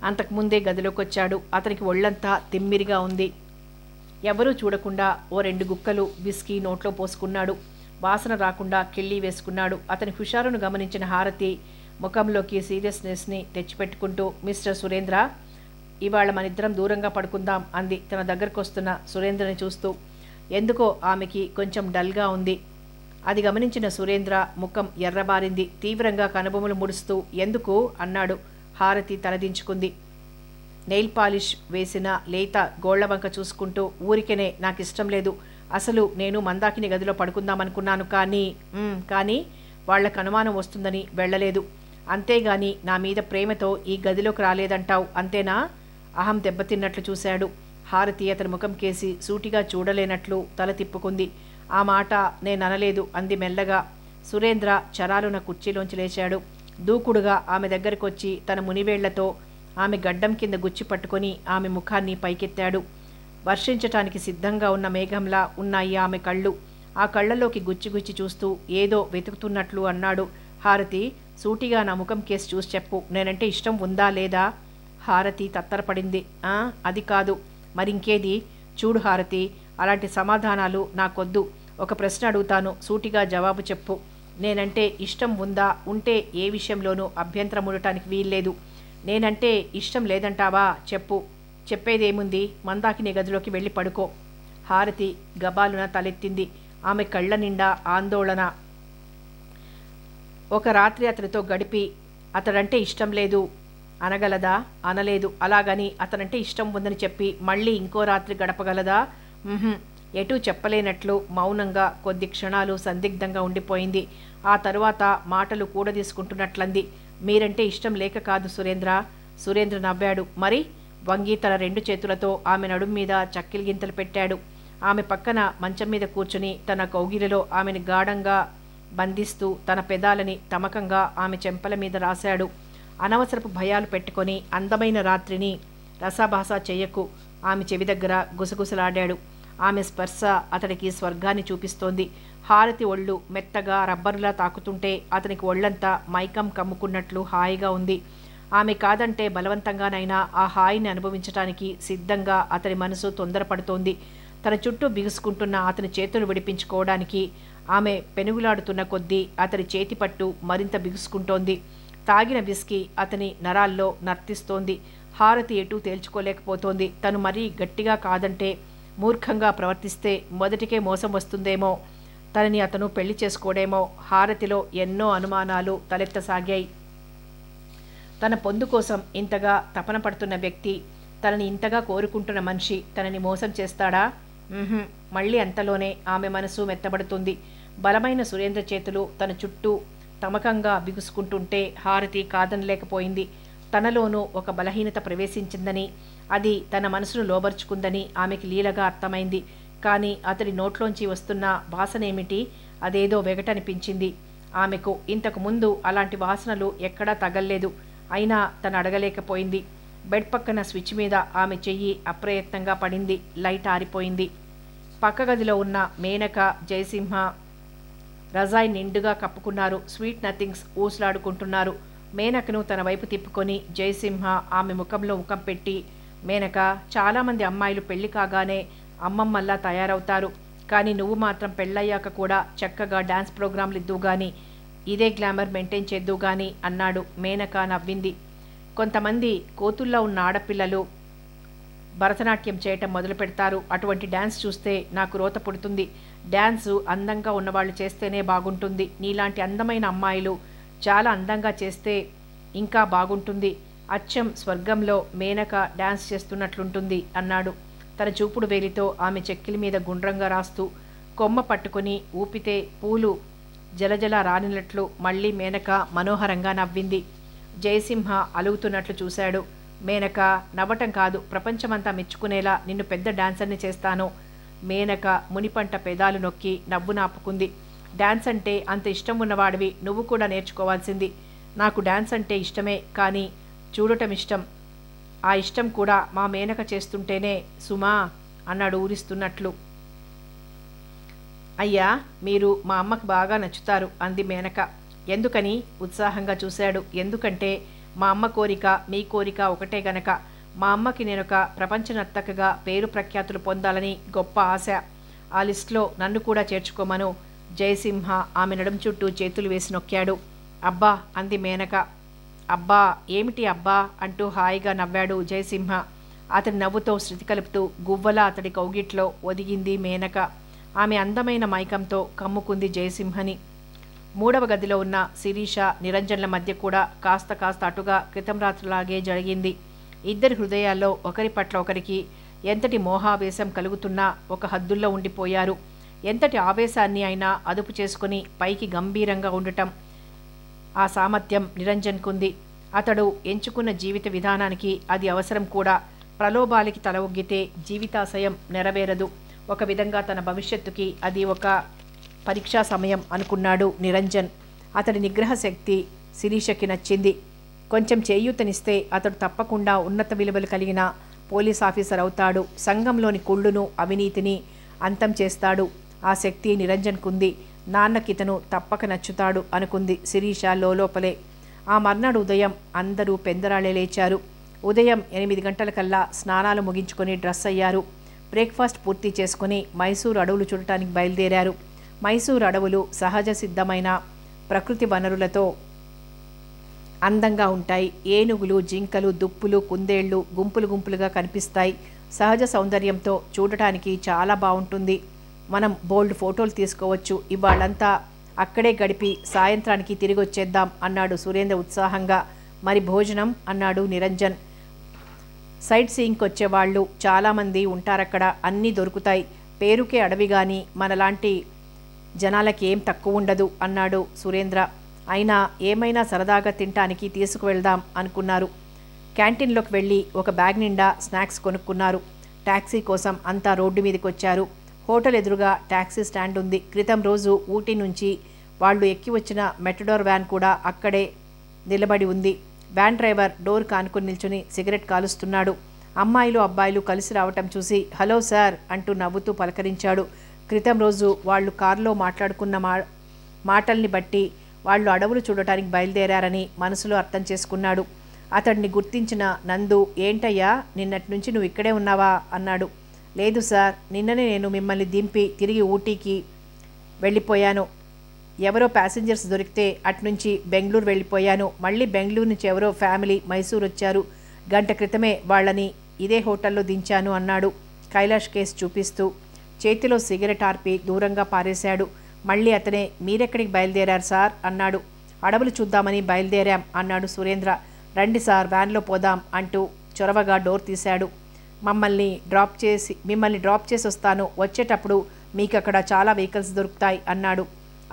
అంతకుముందే గదిలోకొచ్చాడు. అతనికి ఒళ్లంతా తిమ్మిరిగా ఉంది. ఎవరూ చూడకుండా ఓ 2 గుక్కలు విస్కీ నోట్లో పోసుకున్నాడు. వాసన రాకుండా కిళ్ళీ వేసుకున్నాడు. అతని హుషారును గమనించిన హారతి ముఖంలోకి సీరియస్నెస్ని తెచ్చిపెట్టుకుంటూ, మిస్టర్ సురేంద్ర, ఇవాళ మనిద్దరం దూరంగా పడుకుందాం అంది తన దగ్గరకు వస్తున్న సురేంద్రని చూస్తూ. ఎందుకో ఆమెకి కొంచెం డల్గా ఉంది. అది గమనించిన సురేంద్ర ముఖం ఎర్రబారింది. తీవ్రంగా కనుబొమ్మలు ముడుస్తూ ఎందుకు అన్నాడు. హారతి తలదించుకుంది. నెయిల్ పాలిష్ వేసిన లేత గోళ్లవంక చూసుకుంటూ, ఊరికేనే నాకిష్టం లేదు. అసలు నేను మందాకిని గదిలో పడుకుందామనుకున్నాను, కానీ వాళ్లకు అనుమానం వస్తుందని వెళ్ళలేదు. అంతేగాని నా మీద ప్రేమతో ఈ గదిలోకి రాలేదంటావు, అంతేనా? అహం దెబ్బతిన్నట్లు చూశాడు. హారతి అతని ముఖం కేసి సూటిగా చూడలేనట్లు తల తిప్పుకుంది. ఆ మాట నేననలేదు అంది మెల్లగా. సురేంద్ర చరాలున కుర్చీలోంచి లేచాడు. దూకుడుగా ఆమె దగ్గరకొచ్చి తన మునివేళ్లతో ఆమె గడ్డం కింద గుచ్చి పట్టుకొని ఆమె ముఖాన్ని పైకెత్తాడు. వర్షించటానికి సిద్ధంగా ఉన్న మేఘంలా ఉన్నాయి ఆమె కళ్ళు. ఆ కళ్ళలోకి గుచ్చి చూస్తూ ఏదో వెతుకుతున్నట్లు అన్నాడు. హారతి, సూటిగా నా ముఖం కేసు చూసి చెప్పు, నేనంటే ఇష్టం ఉందా లేదా? హారతి తత్తరపడింది. అది కాదు, మరింకేది? చూడు హారతి, అలాంటి సమాధానాలు నాకొద్దు. ఒక ప్రశ్న అడుగుతాను, సూటిగా జవాబు చెప్పు. నేనంటే ఇష్టం ఉందా? ఉంటే ఏ విషయంలోనూ అభ్యంతరం ఉండటానికి వీల్లేదు. నేనంటే ఇష్టం లేదంటావా? చెప్పు. చెప్పేదేముంది? మందాకిని గదిలోకి వెళ్ళి పడుకో. హారతి గబాలున తలెత్తింది. ఆమె కళ్ళ నిండా ఆందోళన. ఒక రాత్రి అతనితో గడిపి అతడంటే ఇష్టం లేదు అనగలదా? అనలేదు. అలాగని అతనంటే ఇష్టం ఉందని చెప్పి మళ్ళీ ఇంకో రాత్రి గడపగలదా? ఎటూ చెప్పలేనట్లు మౌనంగా కొద్ది క్షణాలు సందిగ్ధంగా ఉండిపోయింది. ఆ తరువాత మాటలు కూడదీసుకుంటున్నట్లంది. మీరంటే ఇష్టం లేక కాదు సురేంద్ర. సురేంద్ర నవ్వాడు. మరి? వంగి తన 2 చేతులతో ఆమె నడుం మీద చక్కిలి గింతలు పెట్టాడు. ఆమె పక్కన మంచం మీద కూర్చుని తన కౌగిలిలో ఆమెను గాఢంగా బంధిస్తూ తన పెదాలని తమకంగా ఆమె చెంపల మీద రాశాడు. అనవసరపు భయాలు పెట్టుకొని అందమైన రాత్రిని రసాభాస చెయ్యకు. ఆమె చెవి దగ్గర గుసగుసలాడాడు. ఆమె స్పర్శ అతడికి స్వర్గాన్ని చూపిస్తోంది. హారతి ఒళ్ళు మెత్తగా రబ్బరులా తాకుతుంటే అతనికి ఒళ్ళంతా మైకం కమ్ముకున్నట్లు హాయిగా ఉంది. ఆమె కాదంటే బలవంతంగానైనా ఆ హాయిని అనుభవించటానికి సిద్ధంగా అతని మనసు తొందరపడుతోంది. తన చుట్టూ బిగుసుకుంటున్న అతని చేతులు విడిపించుకోవడానికి ఆమె పెనుగులాడుతున్న కొద్దీ అతని చేతి పట్టు మరింత బిగుసుకుంటోంది. తాగిన విస్కీ అతని నరాల్లో నర్తిస్తోంది. హారతి ఎటూ తేల్చుకోలేకపోతోంది. తను మరీ గట్టిగా కాదంటే, మూర్ఖంగా ప్రవర్తిస్తే మొదటికే మోసం వస్తుందేమో, తనని అతను పెళ్లి చేసుకోడేమో. హారతిలో ఎన్నో అనుమానాలు తలెత్తసాగాయి. తన పొందు కోసం ఇంతగా తపన పడుతున్న వ్యక్తి, తనని ఇంతగా కోరుకుంటున్న మనిషి తనని మోసం చేస్తాడా? మళ్ళీ అంతలోనే ఆమె మనసు మెత్తబడుతుంది. బలమైన సురేంద్ర చేతులు తన చుట్టూ తమకంగా బిగుసుకుంటుంటే హారతి కాదనలేకపోయింది. తనలోనూ ఒక బలహీనత ప్రవేశించిందని, అది తన మనసును లోబర్చుకుందని ఆమెకి లీలగా అర్థమైంది. కానీ అతడి నోట్లోంచి వస్తున్న వాసనేమిటి? అదేదో వెగటనిపించింది ఆమెకు. ఇంతకు ముందు అలాంటి వాసనలు ఎక్కడా తగల్లేదు. అయినా తను అడగలేకపోయింది. బెడ్ పక్కన స్విచ్ మీద ఆమె చెయ్యి అప్రయత్నంగా పడింది. లైట్ ఆరిపోయింది. పక్క గదిలో ఉన్న మేనక, జయసింహ రజాయి నిండుగా కప్పుకున్నారు. Sweet nothings ఊసులాడుకుంటున్నారు. మేనకను తన వైపు తిప్పుకొని జయసింహ ఆమె ముఖంలో ముఖం పెట్టి, మేనక, చాలామంది అమ్మాయిలు పెళ్లి కాగానే అమ్మమ్మల్లా తయారవుతారు. కానీ నువ్వు మాత్రం పెళ్ళయ్యాక కూడా చక్కగా డాన్స్ ప్రోగ్రాంలు ఇద్దు గాని, ఇదే గ్లామర్ మెయింటైన్ చేద్దు గాని అన్నాడు. మేనక నవ్వింది. కొంతమంది కోతుల్లో ఉన్న ఆడపిల్లలు భరతనాట్యం చేయటం మొదలు పెడతారు. అటువంటి డ్యాన్స్ చూస్తే నాకు రోత పుడుతుంది. డ్యాన్సు అందంగా ఉన్నవాళ్ళు చేస్తేనే బాగుంటుంది. నీలాంటి అందమైన అమ్మాయిలు చాలా అందంగా చేస్తే ఇంకా బాగుంటుంది. అచ్చం స్వర్గంలో మేనక డ్యాన్స్ చేస్తున్నట్లుంటుంది అన్నాడు. తన చూపుడు వేలితో ఆమె చెక్కిలి మీద గుండ్రంగా రాస్తూ. కొమ్మ పట్టుకుని ఊపితే పూలు జలజల రానినట్లు మళ్ళీ మేనక మనోహరంగా నవ్వింది. జయసింహ అలుగుతున్నట్లు చూశాడు. మేనక, నవ్వటం కాదు, ప్రపంచమంతా మెచ్చుకునేలా నిన్ను పెద్ద డాన్సర్ని చేస్తాను. మేనక మునిపంట పెదాలు నొక్కి నవ్వు నాపుకుంది. డాన్స్ అంటే అంత ఇష్టం ఉన్నవాడివి నువ్వు కూడా నేర్చుకోవాల్సింది. నాకు డాన్స్ అంటే ఇష్టమే, కానీ చూడటం ఇష్టం. ఆ ఇష్టం కూడా మా మేనక చేస్తుంటేనే సుమా అన్నాడు ఊరిస్తున్నట్లు. అయ్యా, మీరు మా అమ్మకు బాగా నచ్చుతారు అంది మేనక. ఎందుకని? ఉత్సాహంగా చూశాడు. ఎందుకంటే మా అమ్మ కోరిక మీ కోరిక ఒకటే గనక. మా అమ్మకి నేనొక ప్రపంచ నర్తకగా పేరు ప్రఖ్యాతులు పొందాలని గొప్ప ఆశ. ఆ లిస్టులో నన్ను కూడా చేర్చుకోమను. జయసింహ ఆమె నడుం చుట్టూ చేతులు వేసి నొక్కాడు. అబ్బా అంది మేనక. అబ్బా ఏమిటి అబ్బా అంటూ హాయిగా నవ్వాడు జయసింహ. అతడి నవ్వుతో శృతి కలుపుతూ గువ్వలా అతడి కౌగిట్లో ఒదిగింది మేనక. ఆమె అందమైన మైకంతో కమ్ముకుంది జయసింహని. 3వ గదిలో ఉన్న శిరీష, నిరంజన్ల మధ్య కూడా కాస్త అటుగా క్రితం రాత్రిలాగే జరిగింది. ఇద్దరి హృదయాల్లో ఒకరి పట్ల ఒకరికి ఎంతటి మోహావేశం కలుగుతున్నా ఒక హద్దుల్లో ఉండిపోయారు. ఎంతటి ఆవేశాన్ని అయినా అదుపు చేసుకుని పైకి గంభీరంగా ఉండటం ఆ సామర్థ్యం నిరంజన్కుంది. అతడు ఎంచుకున్న జీవిత విధానానికి అది అవసరం కూడా. ప్రలోభాలకి తల ఒగ్గితే జీవితాశయం నెరవేరదు. ఒక విధంగా తన భవిష్యత్తుకి అది ఒక పరీక్షా సమయం అనుకున్నాడు నిరంజన్. అతడి నిగ్రహ శక్తి శిరీషకి నచ్చింది. కొంచెం చేయూతనిస్తే అతడు తప్పకుండా ఉన్నత విలువలు కలిగిన పోలీస్ ఆఫీసర్ అవుతాడు. సంఘంలోని కుళ్ళును, అవినీతిని అంతం చేస్తాడు. ఆ శక్తి నిరంజన్కుంది. నాన్నకితను తప్పక నచ్చుతాడు అనుకుంది శిరీష లోపలే. ఆ మర్నాడు ఉదయం అందరూ పెందరాళే లేచారు. ఉదయం 8 గంటలకల్లా స్నానాలు ముగించుకొని డ్రెస్ అయ్యారు. బ్రేక్ఫాస్ట్ పూర్తి చేసుకుని మైసూరు అడవులు చూడటానికి బయలుదేరారు. మైసూరు అడవులు సహజ సిద్ధమైన ప్రకృతి వనరులతో అందంగా ఉంటాయి. ఏనుగులు, జింకలు, దుప్పులు, కుందేళ్లు గుంపులు గుంపులుగా కనిపిస్తాయి. సహజ సౌందర్యంతో చూడటానికి చాలా బాగుంటుంది. మనం బోల్డ్ ఫోటోలు తీసుకోవచ్చు. ఇవాళంతా అక్కడే గడిపి సాయంత్రానికి తిరిగి వచ్చేద్దాం అన్నాడు సురేంద్ర ఉత్సాహంగా. మరి భోజనం అన్నాడు నిరంజన్. సైట్ సీయింగ్కి వచ్చేవాళ్ళు చాలామంది ఉంటారక్కడ, అన్నీ దొరుకుతాయి. పేరుకే అడవి కానీ మనలాంటి జనాలకి ఏం తక్కువ ఉండదు అన్నాడు సురేంద్ర. అయినా ఏమైనా సరదాగా తినటానికి తీసుకువెళ్దాం అనుకున్నారు. క్యాంటీన్లోకి వెళ్ళి ఒక బ్యాగ్ నిండా స్నాక్స్ కొనుక్కున్నారు. ట్యాక్సీ కోసం అంతా రోడ్డు మీదకి వచ్చారు. హోటల్ ఎదురుగా ట్యాక్సీ స్టాండ్ ఉంది. క్రితం రోజు ఊటీ నుంచి వాళ్ళు ఎక్కి వచ్చిన మెటడోర్ వ్యాన్ కూడా అక్కడే నిలబడి ఉంది. వ్యాన్ డ్రైవర్ డోర్ కానుకొని నిల్చుని సిగరెట్ కాలుస్తున్నాడు. అమ్మాయిలు అబ్బాయిలు కలిసి రావటం చూసి హలో సార్ అంటూ నవ్వుతూ పలకరించాడు. క్రితం రోజు వాళ్ళు కారులో మాట్లాడుకున్న మాటల్ని బట్టి వాళ్ళు అడవులు చూడటానికి బయలుదేరారని మనసులో అర్థం చేసుకున్నాడు. అతడిని గుర్తించిన నందు ఏంటయ్యా నిన్నటి నుంచి నువ్వు ఇక్కడే ఉన్నావా అన్నాడు. లేదు సార్, నిన్ననే నేను మిమ్మల్ని దింపి తిరిగి ఊటీకి వెళ్ళిపోయాను. ఎవరో ప్యాసింజర్స్ దొరికితే అటునుంచి బెంగళూరు వెళ్ళిపోయాను. మళ్ళీ బెంగళూరు నుంచి ఎవరో ఫ్యామిలీ మైసూరు వచ్చారు. గంట క్రితమే వాళ్ళని ఇదే హోటల్లో దించాను అన్నాడు కైలాష్ కేసు చూపిస్తూ. చేతిలో సిగరెట్ ఆర్పి దూరంగా పారేశాడు. మళ్ళీ అతనే మీరెక్కడికి బయలుదేరారు సార్ అన్నాడు. అడవులు చూద్దామని బయలుదేరాం అన్నాడు సురేంద్ర. రండి సార్ వ్యాన్లో పోదాం అంటూ చొరవగా డోర్ తీశాడు. మిమ్మల్ని డ్రాప్ చేసి వస్తాను. వచ్చేటప్పుడు మీకు అక్కడ చాలా వెహికల్స్ దొరుకుతాయి అన్నాడు.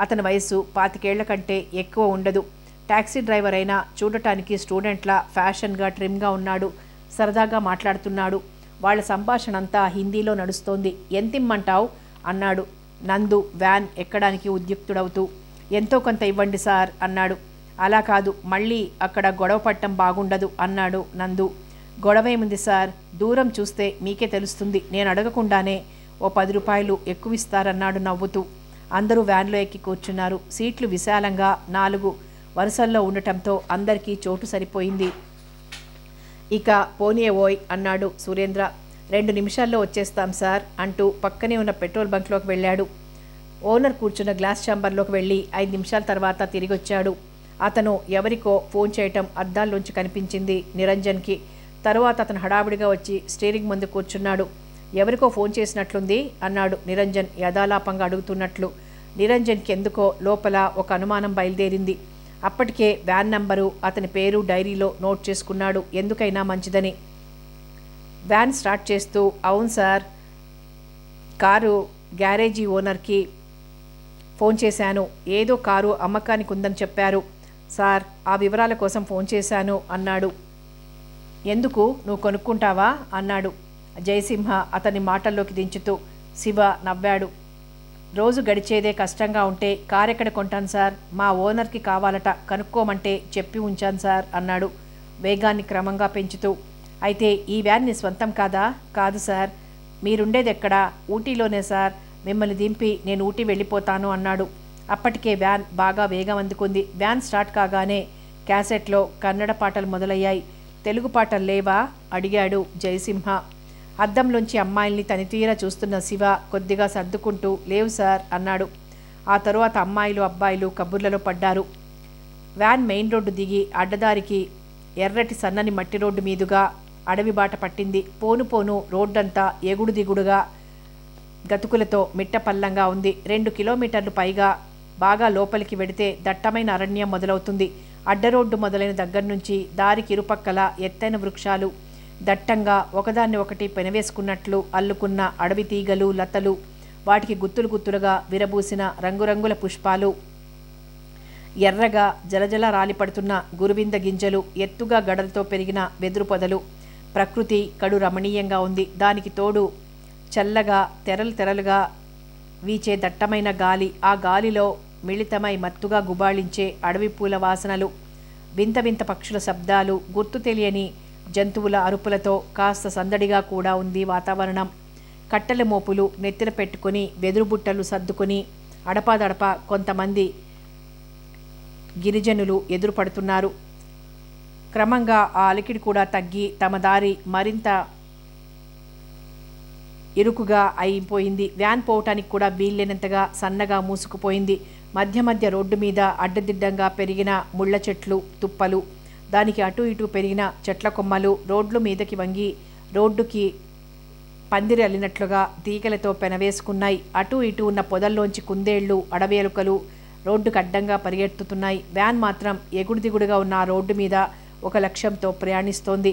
అతని వయసు 25 ఏళ్ల కంటే ఎక్కువ ఉండదు. ట్యాక్సీ డ్రైవర్ అయినా చూడటానికి స్టూడెంట్లా ఫ్యాషన్గా ట్రిమ్గా ఉన్నాడు. సరదాగా మాట్లాడుతున్నాడు. వాళ్ళ సంభాషణ అంతా హిందీలో నడుస్తోంది. ఎంతిమ్మంటావు అన్నాడు నందు వ్యాన్ ఎక్కడానికి ఉద్యుక్తుడవుతూ. ఎంతో కొంత ఇవ్వండి సార్ అన్నాడు. అలా కాదు, మళ్ళీ అక్కడ గొడవ పట్టడం బాగుండదు అన్నాడు నందు. గొడవేముంది సార్, దూరం చూస్తే మీకే తెలుస్తుంది. నేను అడగకుండానే ఓ 10 రూపాయలు ఎక్కువ ఇస్తారన్నాడు నవ్వుతూ. అందరూ వ్యాన్లో ఎక్కి కూర్చున్నారు. సీట్లు విశాలంగా 4 వరుసల్లో ఉండటంతో అందరికీ చోటు సరిపోయింది. ఇక పోనీయే ఓయ్ అన్నాడు సురేంద్ర. 2 నిమిషాల్లో వచ్చేస్తాం సార్ అంటూ పక్కనే ఉన్న పెట్రోల్ బంక్లోకి వెళ్ళాడు. ఓనర్ కూర్చున్న గ్లాస్ ఛాంబర్లోకి వెళ్ళి 5 నిమిషాల తర్వాత తిరిగి వచ్చాడు. అతను ఎవరికో ఫోన్ చేయటం అద్దాల్లోంచి కనిపించింది నిరంజన్కి. తరువాత అతను హడావిడిగా వచ్చి స్టీరింగ్ ముందు కూర్చున్నాడు. ఎవరికో ఫోన్ చేసినట్లుంది అన్నాడు నిరంజన్ యథాలాపంగా అడుగుతున్నట్లు. నిరంజన్కి ఎందుకో లోపల ఒక అనుమానం బయలుదేరింది. అప్పటికే వ్యాన్ నంబరు అతని పేరు డైరీలో నోట్ చేసుకున్నాడు, ఎందుకైనా మంచిదని. వ్యాన్ స్టార్ట్ చేస్తూ అవును సార్, కారు గ్యారేజీ ఓనర్కి ఫోన్ చేశాను. ఏదో కారు అమ్మకానికి ఉందని చెప్పారు సార్, ఆ వివరాల కోసం ఫోన్ చేశాను అన్నాడు. ఎందుకు, నువ్వు కొనుక్కుంటావా అన్నాడు జయసింహ అతని మాటల్లోకి దించుతూ. శివ నవ్వాడు. రోజు గడిచేదే కష్టంగా ఉంటే కారెక్కడ కొంటాను సార్, మా ఓనర్కి కావాలట, కనుక్కోమంటే చెప్పి ఉంచాను సార్ అన్నాడు వేగాన్ని క్రమంగా పెంచుతూ. అయితే ఈ వ్యాన్ నీ స్వంతం కాదా? కాదు సార్. మీరుండేది ఎక్కడా? ఊటీలోనే సార్. మిమ్మల్ని దింపి నేను ఊటీ వెళ్ళిపోతాను అన్నాడు. అప్పటికే వ్యాన్ బాగా వేగం అందుకుంది. వ్యాన్ స్టార్ట్ కాగానే క్యాసెట్లో కన్నడ పాటలు మొదలయ్యాయి. తెలుగు పాటలు లేవా అడిగాడు జయసింహ. అద్దంలోంచి అమ్మాయిల్ని తనితీరా చూస్తున్న శివ కొద్దిగా సర్దుకుంటూ లేవు సార్ అన్నాడు. ఆ తరువాత అమ్మాయిలు అబ్బాయిలు కబుర్లలో పడ్డారు. వ్యాన్ మెయిన్ రోడ్డు దిగి అడ్డదారికి ఎర్రటి సన్నని మట్టి రోడ్డు మీదుగా అడవి బాట పట్టింది. పోను పోను రోడ్డంతా ఎగుడు దిగుడుగా గతుకులతో మిట్టపల్లంగా ఉంది. 2 కిలోమీటర్లు పైగా బాగా లోపలికి వెడితే దట్టమైన అరణ్యం మొదలవుతుంది. అడ్డరోడ్డు మొదలైన దగ్గర నుంచి దారికి ఇరుపక్కల ఎత్తైన వృక్షాలు దట్టంగా ఒకదాన్ని ఒకటి పెనవేసుకున్నట్లు అల్లుకున్న అడవి తీగలు, లతలు, వాటికి గుత్తులు గుత్తులుగా విరబూసిన రంగురంగుల పుష్పాలు, ఎర్రగా జలజల రాలిపడుతున్న గురువింద గింజలు, ఎత్తుగా గడలతో పెరిగిన వెదురు పొదలు. ప్రకృతి కడు రమణీయంగా ఉంది. దానికి తోడు చల్లగా తెరలు తెరలుగా వీచే దట్టమైన గాలి. ఆ గాలిలో మిళితమై మత్తుగా గుబాళించే అడవి పూల వాసనలు, వింత వింత పక్షుల శబ్దాలు, గుర్తు తెలియని జంతువుల అరుపులతో కాస్త సందడిగా కూడా ఉంది వాతావరణం. కట్టెల మోపులు నెత్తిన పెట్టుకుని వెదురు బుట్టలు సర్దుకుని అడపాదడప కొంతమంది గిరిజనులు ఎదురుపడుతున్నారు. క్రమంగా ఆ అలికిడి కూడా తగ్గి తమ దారి మరింత ఇరుకుగా అయిపోయింది. వ్యాన్ పోవటానికి కూడా వీల్లేనంతగా సన్నగా మూసుకుపోయింది. మధ్య మధ్య రోడ్డు మీద అడ్డదిడ్డంగా పెరిగిన ముళ్ళ చెట్లు, తుప్పలు, దానికి అటు ఇటు పెరిగిన చెట్ల కొమ్మలు రోడ్లు మీదకి వంగి రోడ్డుకి పందిరి అల్లినట్లుగా తీగలతో పెనవేసుకున్నాయి. అటు ఇటు ఉన్న పొదల్లోంచి కుందేళ్లు, అడవేలుకలు రోడ్డుకు అడ్డంగా పరిగెత్తుతున్నాయి. వ్యాన్ మాత్రం ఎగుడు దిగుడుగా ఉన్న ఆ రోడ్డు మీద ఒక లక్ష్యంతో ప్రయాణిస్తోంది.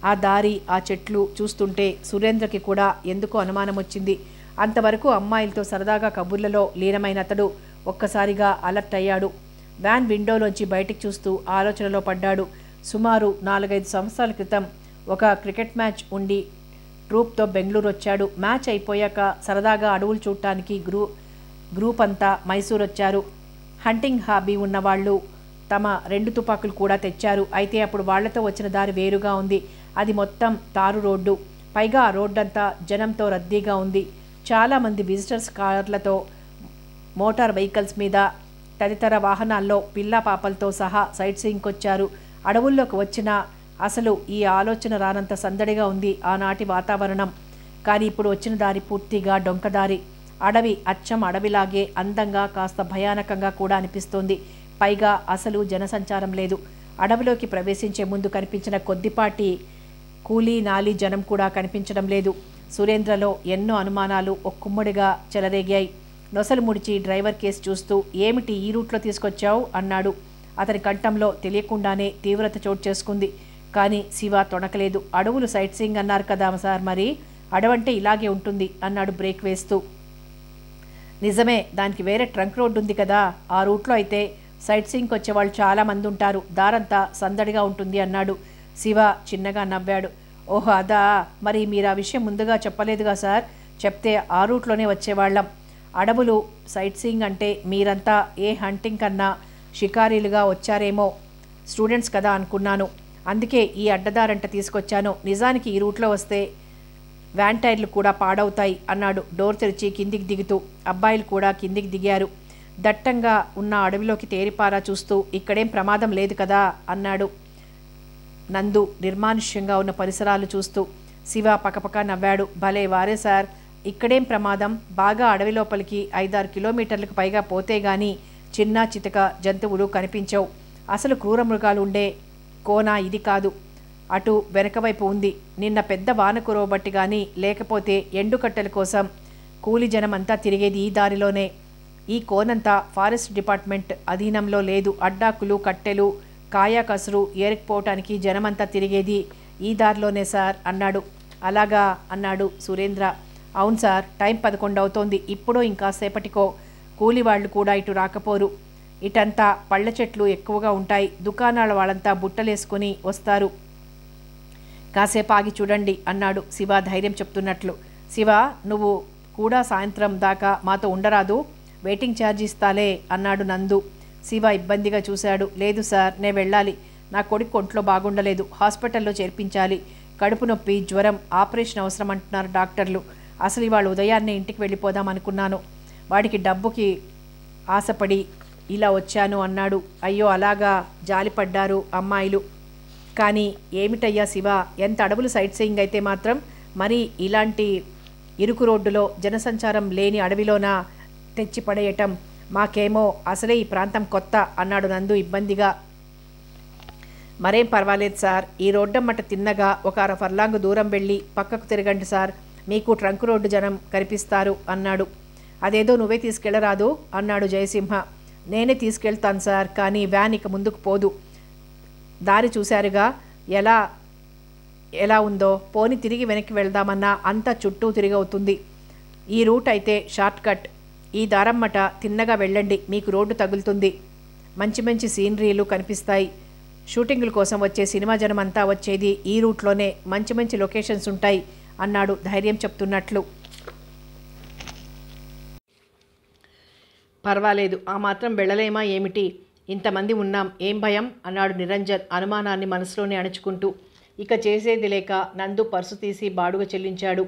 ఆ దారి, ఆ చెట్లు చూస్తుంటే సురేంద్రకి కూడా ఎందుకో అనుమానం వచ్చింది. అంతవరకు అమ్మాయిలతో సరదాగా కబుర్లలో లీనమైన అతడు ఒక్కసారిగా అలర్ట్ అయ్యాడు. వ్యాన్ విండోలోంచి బయటికి చూస్తూ ఆలోచనలో పడ్డాడు. సుమారు 4-5 సంవత్సరాల క్రితం ఒక క్రికెట్ మ్యాచ్ ఉండి ట్రూప్తో బెంగళూరు వచ్చాడు. మ్యాచ్ అయిపోయాక సరదాగా అడవులు చూడటానికి గ్రూప్ అంతా మైసూర్ వచ్చారు. హంటింగ్ హాబీ ఉన్నవాళ్ళు తమ 2 తుపాకులు కూడా తెచ్చారు. అయితే అప్పుడు వాళ్లతో వచ్చిన దారి వేరుగా ఉంది. అది మొత్తం తారు రోడ్డు. పైగా ఆ రోడ్డంతా జనంతో రద్దీగా ఉంది. చాలామంది విజిటర్స్ కార్లతో, మోటార్ వెహికల్స్ మీద, తదితర వాహనాల్లో పిల్లా పాపలతో సహా సైట్ సీయింగ్కి వచ్చారు. అడవుల్లోకి వచ్చిన అసలు ఈ ఆలోచన రానంత సందడిగా ఉంది ఆనాటి వాతావరణం. కానీ ఇప్పుడు వచ్చిన దారి పూర్తిగా డొంకదారి. అడవి అచ్చం అడవిలాగే అందంగా, కాస్త భయానకంగా కూడా అనిపిస్తోంది. పైగా అసలు జనసంచారం లేదు. అడవిలోకి ప్రవేశించే ముందు కనిపించిన కొద్దిపాటి కూలీ నాలి జనం కూడా కనిపించడం లేదు. సురేంద్రలో ఎన్నో అనుమానాలు ఒక్కుమ్మడిగా చెలరేగాయి. నొసలు ముడిచి డ్రైవర్ కేసు చూస్తూ, ఏమిటి ఈ రూట్లో తీసుకొచ్చావు అన్నాడు. అతని కంఠంలో తెలియకుండానే తీవ్రత చోటు చేసుకుంది. కానీ శివ తొణకలేదు. అడవులు సైట్ సీయింగ్ అన్నారు కదా సార్, మరి అడవంటే ఇలాగే ఉంటుంది అన్నాడు బ్రేక్ వేస్తూ. నిజమే, దానికి వేరే ట్రంక్ రోడ్డు ఉంది కదా, ఆ రూట్లో అయితే సైట్ సీయింగ్కి వచ్చేవాళ్ళు చాలామంది ఉంటారు, దారంతా సందడిగా ఉంటుంది అన్నాడు. శివ చిన్నగా నవ్వాడు. ఓహో అదా, మరి మీరు ఆ విషయం ముందుగా చెప్పలేదుగా సార్, చెప్తే ఆ రూట్లోనే వచ్చేవాళ్ళం. అడవులు సైట్ సీయింగ్ అంటే మీరంతా ఏ హంటింగ్ కన్నా షికారీలుగా వచ్చారేమో, స్టూడెంట్స్ కదా అనుకున్నాను. అందుకే ఈ అడ్డదారంట తీసుకొచ్చాను. నిజానికి ఈ రూట్లో వస్తే వ్యాన్ టైర్లు కూడా పాడవుతాయి అన్నాడు డోర్ తెరిచి కిందికి దిగుతూ. అబ్బాయిలు కూడా కిందికి దిగారు. దట్టంగా ఉన్న అడవిలోకి తేరిపారా చూస్తూ, ఇక్కడేం ప్రమాదం లేదు కదా అన్నాడు నందు నిర్మానుష్యంగా ఉన్న పరిసరాలు చూస్తూ. శివ పకపక నవ్వాడు. భలే వారే సార్, ఇక్కడేం ప్రమాదం, బాగా అడవి లోపలికి 5-6 కిలోమీటర్లకు పైగా పోతే గానీ చిన్న చితక జంతువులు కనిపించవు. అసలు క్రూర మృగాలు ఉండే కోన ఇది కాదు, అటు వెనకవైపు ఉంది. నిన్న పెద్ద వాన కురవబట్టి కానీ, లేకపోతే ఎండుకట్టెల కోసం కూలి జనమంతా తిరిగేది ఈ దారిలోనే. ఈ కోనంతా ఫారెస్ట్ డిపార్ట్మెంట్ అధీనంలో లేదు. అడ్డాకులు, కట్టెలు, కాయా కసురు ఏరుకుపోవటానికి జనమంతా తిరిగేది ఈ దారిలోనే సార్ అన్నాడు. అలాగా అన్నాడు సురేంద్ర. అవును సార్, టైం 11 అవుతోంది. ఇప్పుడో ఇంకాసేపటికో కూలివాళ్లు కూడా ఇటు రాకపోరు. ఇటంతా పళ్ళ చెట్లు ఎక్కువగా ఉంటాయి. దుకాణాల వాళ్ళంతా బుట్టలేసుకుని వస్తారు. కాసేపు ఆగి చూడండి అన్నాడు శివ ధైర్యం చెప్తున్నట్లు. శివ, నువ్వు కూడా సాయంత్రం దాకా మాతో ఉండరాదు, వెయిటింగ్ ఛార్జ్ ఇస్తాలే అన్నాడు నందు. శివ ఇబ్బందిగా చూశాడు. లేదు సార్, నే వెళ్ళాలి. నా కొడుకు ఒంట్లో బాగుండలేదు, హాస్పిటల్లో చేర్పించాలి. కడుపు నొప్పి, జ్వరం, ఆపరేషన్ అవసరం అంటున్నారు డాక్టర్లు. అసలు ఇవాళ ఉదయాన్నే ఇంటికి వెళ్ళిపోదాం అనుకున్నాను. వాడికి డబ్బుకి ఆశపడి ఇలా వచ్చాను అన్నాడు. అయ్యో అలాగా, జాలిపడ్డారు అమ్మాయిలు. కానీ ఏమిటయ్యా శివ, ఎంత అడవులు సైట్ సీయింగ్ అయితే మాత్రం మరి ఇలాంటి ఇరుకు రోడ్డులో జనసంచారం లేని అడవిలోనా తెచ్చిపడేయటం? మాకేమో అసలే ఈ ప్రాంతం కొత్త అన్నాడు నందు ఇబ్బందిగా. మరేం పర్వాలేదు సార్, ఈ రోడ్డమ్మట తిన్నగా ఒక 1/2 ఫర్లాంగు దూరం వెళ్ళి పక్కకు తిరగండి సార్, మీకు ట్రంక్ రోడ్డు జనం కనిపిస్తారు అన్నాడు. అదేదో నువ్వే తీసుకెళ్లరాదు అన్నాడు జయసింహ. నేనే తీసుకెళ్తాను సార్, కానీ వ్యాన్ ఇక ముందుకు పోదు. దారి చూశారుగా ఎలా ఉందో, పోని తిరిగి వెనక్కి వెళ్దామన్నా అంతా చుట్టూ తిరిగవుతుంది. ఈ రూట్ అయితే షార్ట్ కట్. ఈ దారమ్మట తిన్నగా వెళ్ళండి, మీకు రోడ్డు తగులుతుంది. మంచి మంచి సీనరీలు కనిపిస్తాయి. షూటింగుల కోసం వచ్చే సినిమా జనం అంతా వచ్చేది ఈ రూట్లోనే. మంచి మంచి లొకేషన్స్ ఉంటాయి అన్నాడు ధైర్యం చెప్తున్నట్లు. పర్వాలేదు, ఆ మాత్రం వెళ్ళలేమా ఏమిటి, ఇంతమంది ఉన్నాం, ఏం భయం అన్నాడు నిరంజన్ అనుమానాన్ని మనసులోనే అణుచుకుంటూ. ఇక చేసేది లేక నందు పర్సు తీసి బాడుగ చెల్లించాడు.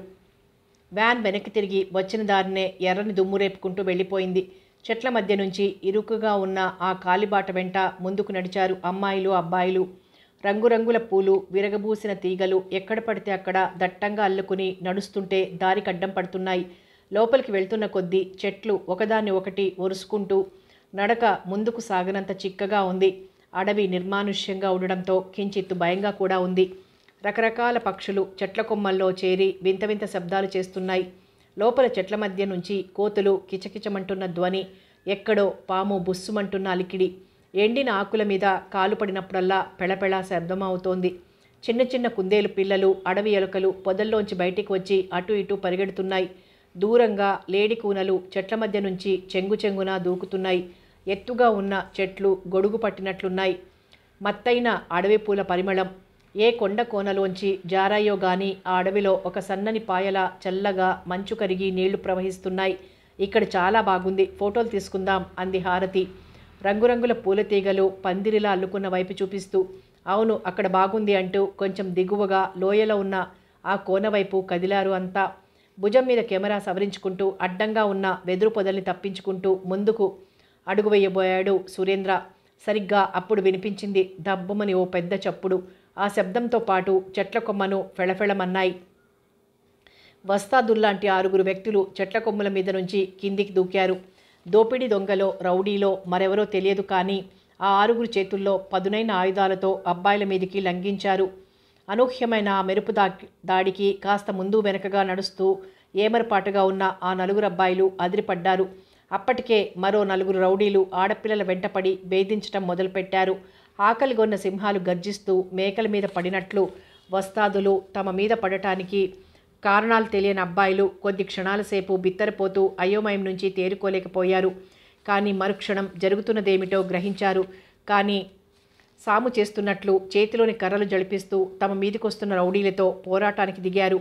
వ్యాన్ వెనక్కి తిరిగి వచ్చిన దారినే ఎర్రని దుమ్ము రేపుకుంటూ వెళ్ళిపోయింది. చెట్ల మధ్య నుంచి ఇరుకుగా ఉన్న ఆ కాలిబాట వెంట ముందుకు నడిచారు అమ్మాయిలు, అబ్బాయిలు. రంగురంగుల పూలు, విరగబూసిన తీగలు ఎక్కడ పడితే అక్కడ దట్టంగా అల్లుకుని నడుస్తుంటే దారికి అడ్డం పడుతున్నాయి. లోపలికి వెళ్తున్న కొద్దీ చెట్లు ఒకదాన్ని ఒకటి ఒరుసుకుంటూ నడక ముందుకు సాగనంత చిక్కగా ఉంది. అడవి నిర్మానుష్యంగా ఉండడంతో కించిత్తు భయంగా కూడా ఉంది. రకరకాల పక్షులు చెట్ల కొమ్మల్లో చేరి వింత వింత శబ్దాలు చేస్తున్నాయి. లోపల చెట్ల మధ్య నుంచి కోతులు కిచకిచమంటున్న ధ్వని, ఎక్కడో పాము బుస్సుమంటున్న అలికిడి, ఎండిన ఆకుల మీద కాలు పడినప్పుడల్లా పెళపెళ శబ్దం అవుతోంది. చిన్న చిన్న కుందేలు పిల్లలు, అడవి ఎలుకలు పొదల్లోంచి బయటికి వచ్చి అటు ఇటు పరిగెడుతున్నాయి. దూరంగా లేడి కూనలు చెట్ల మధ్య నుంచి చెంగున దూకుతున్నాయి. ఎత్తుగా ఉన్న చెట్లు గొడుగు పట్టినట్లున్నాయి. మత్తైన అడవి పూల పరిమళం ఏ కొండ కోనలోంచి జారాయో గాని ఆ అడవిలో ఒక సన్నని పాయల చల్లగా మంచు కరిగి నీళ్లు ప్రవహిస్తున్నాయి. ఇక్కడ చాలా బాగుంది, ఫోటోలు తీసుకుందాం అంది హారతి రంగురంగుల పూల తీగలు పందిరిలా అల్లుకున్న వైపు చూపిస్తూ. అవును, అక్కడ బాగుంది అంటూ కొంచెం దిగువగా లోయలో ఉన్న ఆ కోన వైపు కదిలారు అంతా. భుజం మీద కెమెరా సవరించుకుంటూ అడ్డంగా ఉన్న వెదురు పొదల్ని తప్పించుకుంటూ ముందుకు అడుగు వేయబోయాడు సురేంద్ర. సరిగ్గా అప్పుడు వినిపించింది దబ్బుమని ఓ పెద్ద చప్పుడు. ఆ శబ్దంతో పాటు చెట్ల కొమ్మను ఫెళఫెళమన్నాయి. వస్తాదుల్లాంటి 6 వ్యక్తులు చెట్ల కొమ్ముల మీద నుంచి కిందికి దూకారు. దోపిడీ దొంగలో, రౌడీలో మరెవరో తెలియదు, కానీ ఆ 6 చేతుల్లో పదునైన ఆయుధాలతో అబ్బాయిల మీదికి లంఘించారు. అనూహ్యమైన ఆ మెరుపు దాడికి కాస్త ముందు వెనకగా నడుస్తూ ఏమరపాటుగా ఉన్న ఆ 4 అబ్బాయిలు అదిరిపడ్డారు. అప్పటికే మరో 4 రౌడీలు ఆడపిల్లల వెంటపడి వేధించటం మొదలుపెట్టారు. ఆకలిగొన్న సింహాలు గర్జిస్తూ మేకల మీద పడినట్లు వస్తాదులు తమ మీద పడటానికి కారణాలు తెలియని అబ్బాయిలు కొద్ది క్షణాల సేపు బిత్తరపోతూ అయోమయం నుంచి తేరుకోలేకపోయారు. కానీ మరుక్షణం జరుగుతున్నదేమిటో గ్రహించారు. కానీ సాము చేస్తున్నట్లు చేతిలోని కర్రలు జడిపిస్తూ తమ మీదికొస్తున్న రౌడీలతో పోరాటానికి దిగారు.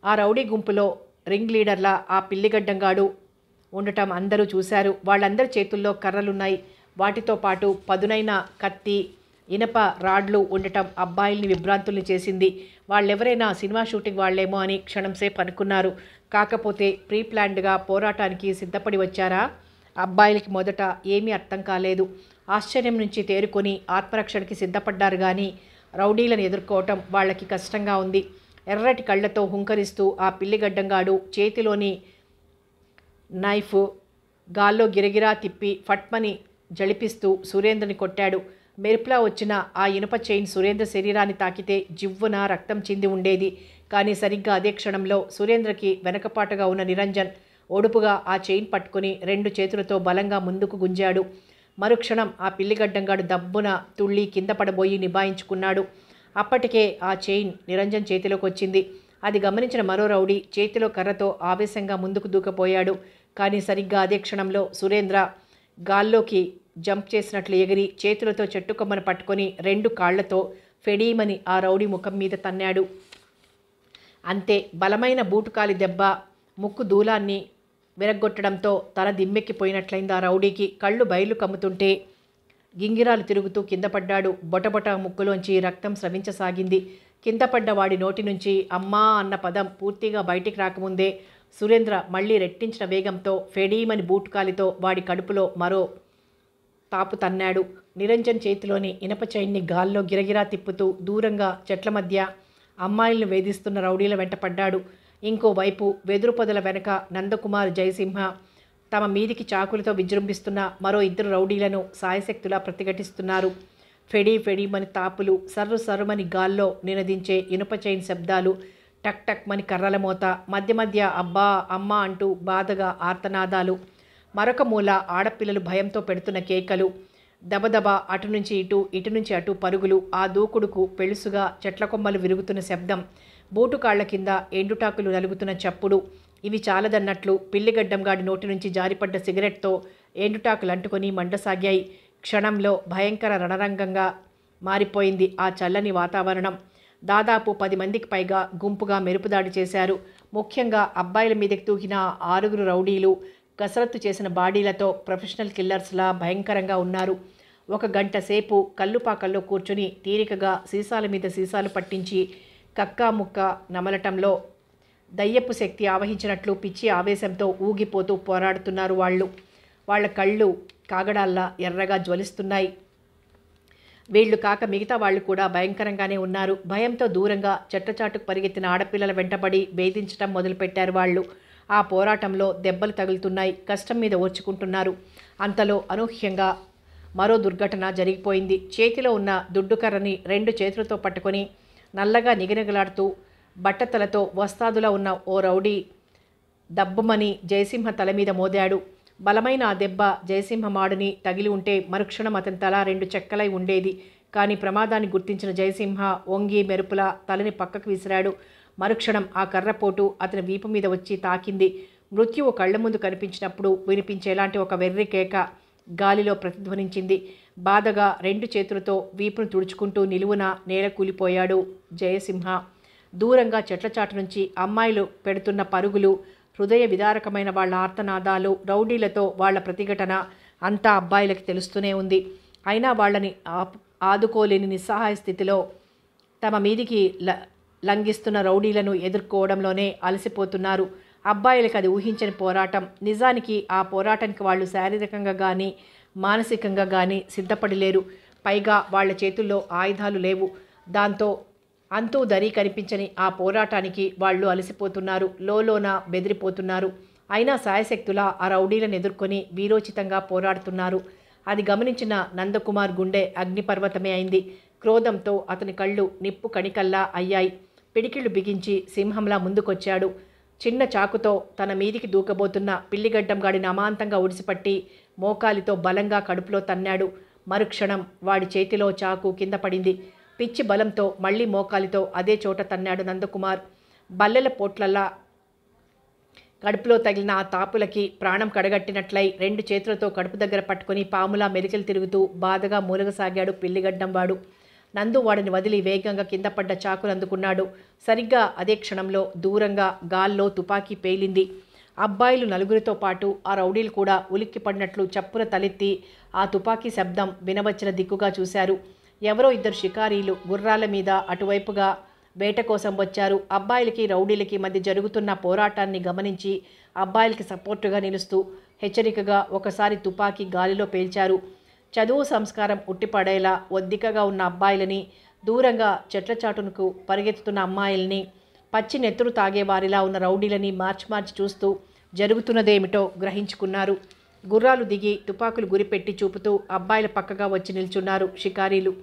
ఆ రౌడీ గుంపులో రింగ్ లీడర్లా ఆ పిల్లిగడ్డంగాడు ఉండటం అందరూ చూశారు. వాళ్ళందరి చేతుల్లో కర్రలున్నాయి. వాటితో పాటు పదునైన కత్తి, ఇనప రాడ్లు ఉండటం అబ్బాయిల్ని విభ్రాంతుల్ని చేసింది. వాళ్ళెవరైనా సినిమా షూటింగ్ వాళ్లేమో అని క్షణంసేపు అనుకున్నారు. కాకపోతే ప్రీ ప్లాన్డ్గా పోరాటానికి సిద్ధపడి వచ్చారా? అబ్బాయిలకి మొదట ఏమీ అర్థం కాలేదు. ఆశ్చర్యం నుంచి తేరుకొని ఆత్మరక్షణకి సిద్ధపడ్డారు. కానీ రౌడీలను ఎదుర్కోవటం వాళ్ళకి కష్టంగా ఉంది. ఎర్రటి కళ్లతో హుంకరిస్తూ ఆ పిల్లిగడ్డంగాడు చేతిలోని నైఫ్ గాల్లో గిరగిరా తిప్పి ఫట్మని జడిపిస్తూ సురేంద్రని కొట్టాడు. మెరుపులా వచ్చిన ఆ ఇనుప చైన్ సురేంద్ర శరీరాన్ని తాకితే జివ్వున రక్తం చింది ఉండేది. కానీ సరిగ్గా అదే క్షణంలో సురేంద్రకి వెనకపాటుగా ఉన్న నిరంజన్ ఒడుపుగా ఆ చైన్ పట్టుకుని 2 చేతులతో బలంగా ముందుకు గుంజాడు. మరుక్షణం ఆ పిల్లిగడ్డంగాడు దబ్బున తుళ్ళి కింద పడబోయి నిబాయించుకున్నాడు. అప్పటికే ఆ చైన్ నిరంజన్ చేతిలోకి వచ్చింది. అది గమనించిన మరో రౌడీ చేతిలో కర్రతో ఆవేశంగా ముందుకు దూకపోయాడు. కానీ సరిగ్గా అదే క్షణంలో సురేంద్ర గాల్లోకి జంప్ చేసినట్లు ఎగిరి చేతులతో చెట్టు కొమ్మను పట్టుకొని 2 కాళ్లతో ఫెడీమని ఆ రౌడీ ముఖం మీద తన్నాడు. అంతే, బలమైన బూటుకాలి దెబ్బ ముక్కు దూలాన్ని విరగ్గొట్టడంతో తల దిమ్మెక్కిపోయినట్లయింది ఆ రౌడీకి. కళ్ళు బయలు కమ్ముతుంటే గింగిరాలు తిరుగుతూ కింద పడ్డాడు. బొటబొట ముక్కులోంచి రక్తం స్రవించసాగింది. కింద పడ్డ వాడి నోటి నుంచి అమ్మా అన్న పదం పూర్తిగా బయటికి రాకముందే సురేంద్ర మళ్లీ రెట్టించిన వేగంతో ఫెడీమని బూటుకాలితో వాడి కడుపులో మరో తాపు తన్నాడు. నిరంజన్ చేతిలోని ఇనప చైన్ని గాల్లో గిరగిరా తిప్పుతూ దూరంగా చెట్ల మధ్య అమ్మాయిలను వేధిస్తున్న రౌడీల వెంట పడ్డాడు. ఇంకోవైపు వెదురు పొదల వెనక నందకుమార్, జయసింహ తమ మీదికి చాకులతో విజృంభిస్తున్న మరో 2 రౌడీలను సాయశక్తులా ప్రతిఘటిస్తున్నారు. ఫెడీమని తాపులు, సర్రుమని గాల్లో నినదించే ఇనుప చైన్ శబ్దాలు, టక్ టక్ మని కర్రల మోత, మధ్య మధ్య అబ్బా అమ్మా అంటూ బాధగా ఆర్తనాదాలు. మరొక మూల ఆడపిల్లలు భయంతో పెడుతున్న కేకలు, దబదబ అటు నుంచి ఇటు, ఇటు నుంచి అటు పరుగులు, ఆ దూకుడుకు పెళుసుగా చెట్ల కొమ్మలు విరుగుతున్న శబ్దం, బూటుకాళ్ల కింద ఎండుటాకులు నలుగుతున్న చప్పుడు. ఇవి చాలదన్నట్లు పిల్లిగడ్డంగాడి నోటి నుంచి జారిపడ్డ సిగరెట్తో ఎండుటాకులు అంటుకొని మండసాగాయి. క్షణంలో భయంకర రణరంగంగా మారిపోయింది ఆ చల్లని వాతావరణం. దాదాపు 10 మందికి పైగా గుంపుగా మెరుపుదాడి చేశారు. ముఖ్యంగా అబ్బాయిల మీదకి తూకిన 6 రౌడీలు కసరత్తు చేసిన బాడీలతో ప్రొఫెషనల్ కిల్లర్స్లా భయంకరంగా ఉన్నారు. 1 గంట సేపు కల్లుపాకల్లో కూర్చుని తీరికగా సీసాల మీద సీసాలు పట్టించి కక్కా ముక్క నమలటంలో దయ్యపు శక్తి ఆవహించినట్లు పిచ్చి ఆవేశంతో ఊగిపోతూ పోరాడుతున్నారు వాళ్ళు. వాళ్ళ కళ్ళు కాగడాల్లా ఎర్రగా జ్వలిస్తున్నాయి. వీళ్లు కాక మిగతా వాళ్ళు కూడా భయంకరంగానే ఉన్నారు. భయంతో దూరంగా చెట్టచాటుకు పరిగెత్తిన ఆడపిల్లల వెంటబడి వేధించటం మొదలుపెట్టారు వాళ్ళు. ఆ పోరాటంలో దెబ్బలు తగులుతున్నాయి. కష్టం మీద ఓర్చుకుంటున్నారు. అంతలో అనూహ్యంగా మరో దుర్ఘటన జరిగిపోయింది. చేతిలో ఉన్న దుడ్డుకర్రని 2 చేతులతో పట్టుకొని నల్లగా నిగనిగలాడుతూ బట్టతలతో వస్తాదులా ఉన్న ఓ రౌడీ దబ్బుమని జయసింహ తల మీద మోదాడు. బలమైన ఆ దెబ్బ జయసింహ మాడుని తగిలి ఉంటే మరుక్షణం అతని తల 2 చెక్కలై ఉండేది. కానీ ప్రమాదాన్ని గుర్తించిన జయసింహ వంగి మెరుపులా తలని పక్కకు విసిరాడు. మరుక్షణం ఆ కర్రపోటు అతని వీపు మీద వచ్చి తాకింది. మృత్యువు కళ్ల ముందు కనిపించినప్పుడు వినిపించేలాంటి ఒక వెర్రి కేక గాలిలో ప్రతిధ్వనించింది. బాధగా 2 చేతులతో వీపును తుడుచుకుంటూ నిలువున నేల కూలిపోయాడు జయసింహ. దూరంగా చెట్లచాటు నుంచి అమ్మాయిలు పెడుతున్న పరుగులు, హృదయ విదారకమైన వాళ్ళ ఆర్తనాదాలు, రౌడీలతో వాళ్ల ప్రతిఘటన అంతా అబ్బాయిలకి తెలుస్తూనే ఉంది. అయినా వాళ్ళని ఆదుకోలేని నిస్సహాయ స్థితిలో తమ మీదికి లంఘిస్తున్న రౌడీలను ఎదుర్కోవడంలోనే అలసిపోతున్నారు. అబ్బాయిలకు అది ఊహించని పోరాటం. నిజానికి ఆ పోరాటానికి వాళ్ళు శారీరకంగా కానీ మానసికంగా కానీ సిద్ధపడి లేరు. పైగా వాళ్ల చేతుల్లో ఆయుధాలు లేవు. దాంతో అంతూ దరి కనిపించని ఆ పోరాటానికి వాళ్ళు అలసిపోతున్నారు. లోలోన బెదిరిపోతున్నారు. అయినా సాయశక్తులా ఆ రౌడీలను ఎదుర్కొని వీరోచితంగా పోరాడుతున్నారు. అది గమనించిన నందకుమార్ గుండె అగ్నిపర్వతమే అయింది. క్రోధంతో అతని కళ్ళు నిప్పు కణికల్లా అయ్యాయి. పిడికిళ్ళు బిగించి సింహంలా ముందుకొచ్చాడు. చిన్న చాకుతో తన మీదికి దూకబోతున్న పిల్లిగడ్డంగాడిని అమాంతంగా ఉడిసిపట్టి మోకాలితో బలంగా కడుపులో తన్నాడు. మరుక్షణం వాడి చేతిలో చాకు కింద పడింది. పిచ్చి బలంతో మళ్లీ మోకాలితో అదే చోట తన్నాడు నందకుమార్. బల్లెల పోట్లల్లా కడుపులో తగిలిన ఆ తాపులకి ప్రాణం కడగట్టినట్లయి 2 చేతులతో కడుపు దగ్గర పట్టుకుని పాములా మెలికలు తిరుగుతూ బాధగా మూలగసాగాడు పిల్లిగడ్డంవాడు. నందు వాడిని వదిలి వేగంగా కింద పడ్డ చాకును అందుకున్నాడు. సరిగ్గా అదే క్షణంలో దూరంగా గాల్లో తుపాకీ పేలింది. అబ్బాయిలు నలుగురితో పాటు ఆ రౌడీలు కూడా ఉలిక్కి పడినట్లు చప్పున తలెత్తి ఆ తుపాకీ శబ్దం వినవచ్చిన దిక్కుగా చూశారు. ఎవరో 2 షికారీలు గుర్రాల మీద అటువైపుగా వేట కోసం వచ్చారు. అబ్బాయిలకి రౌడీలకి మధ్య జరుగుతున్న పోరాటాన్ని గమనించి అబ్బాయిలకి సపోర్టుగా నిలుస్తూ హెచ్చరికగా ఒకసారి తుపాకీ గాలిలో పేల్చారు. చదువు సంస్కారం ఉట్టిపడేలా ఒద్దికగా ఉన్న అబ్బాయిలని, దూరంగా చెట్ల చాటునకు పరిగెత్తుతున్న అమ్మాయిల్ని, పచ్చి నెత్తురు తాగేవారిలా ఉన్న రౌడీలని మార్చి చూస్తూ జరుగుతున్నదేమిటో గ్రహించుకున్నారు. గుర్రాలు దిగి తుపాకులు గురిపెట్టి చూపుతూ అబ్బాయిల పక్కగా వచ్చి నిల్చున్నారు షికారీలు.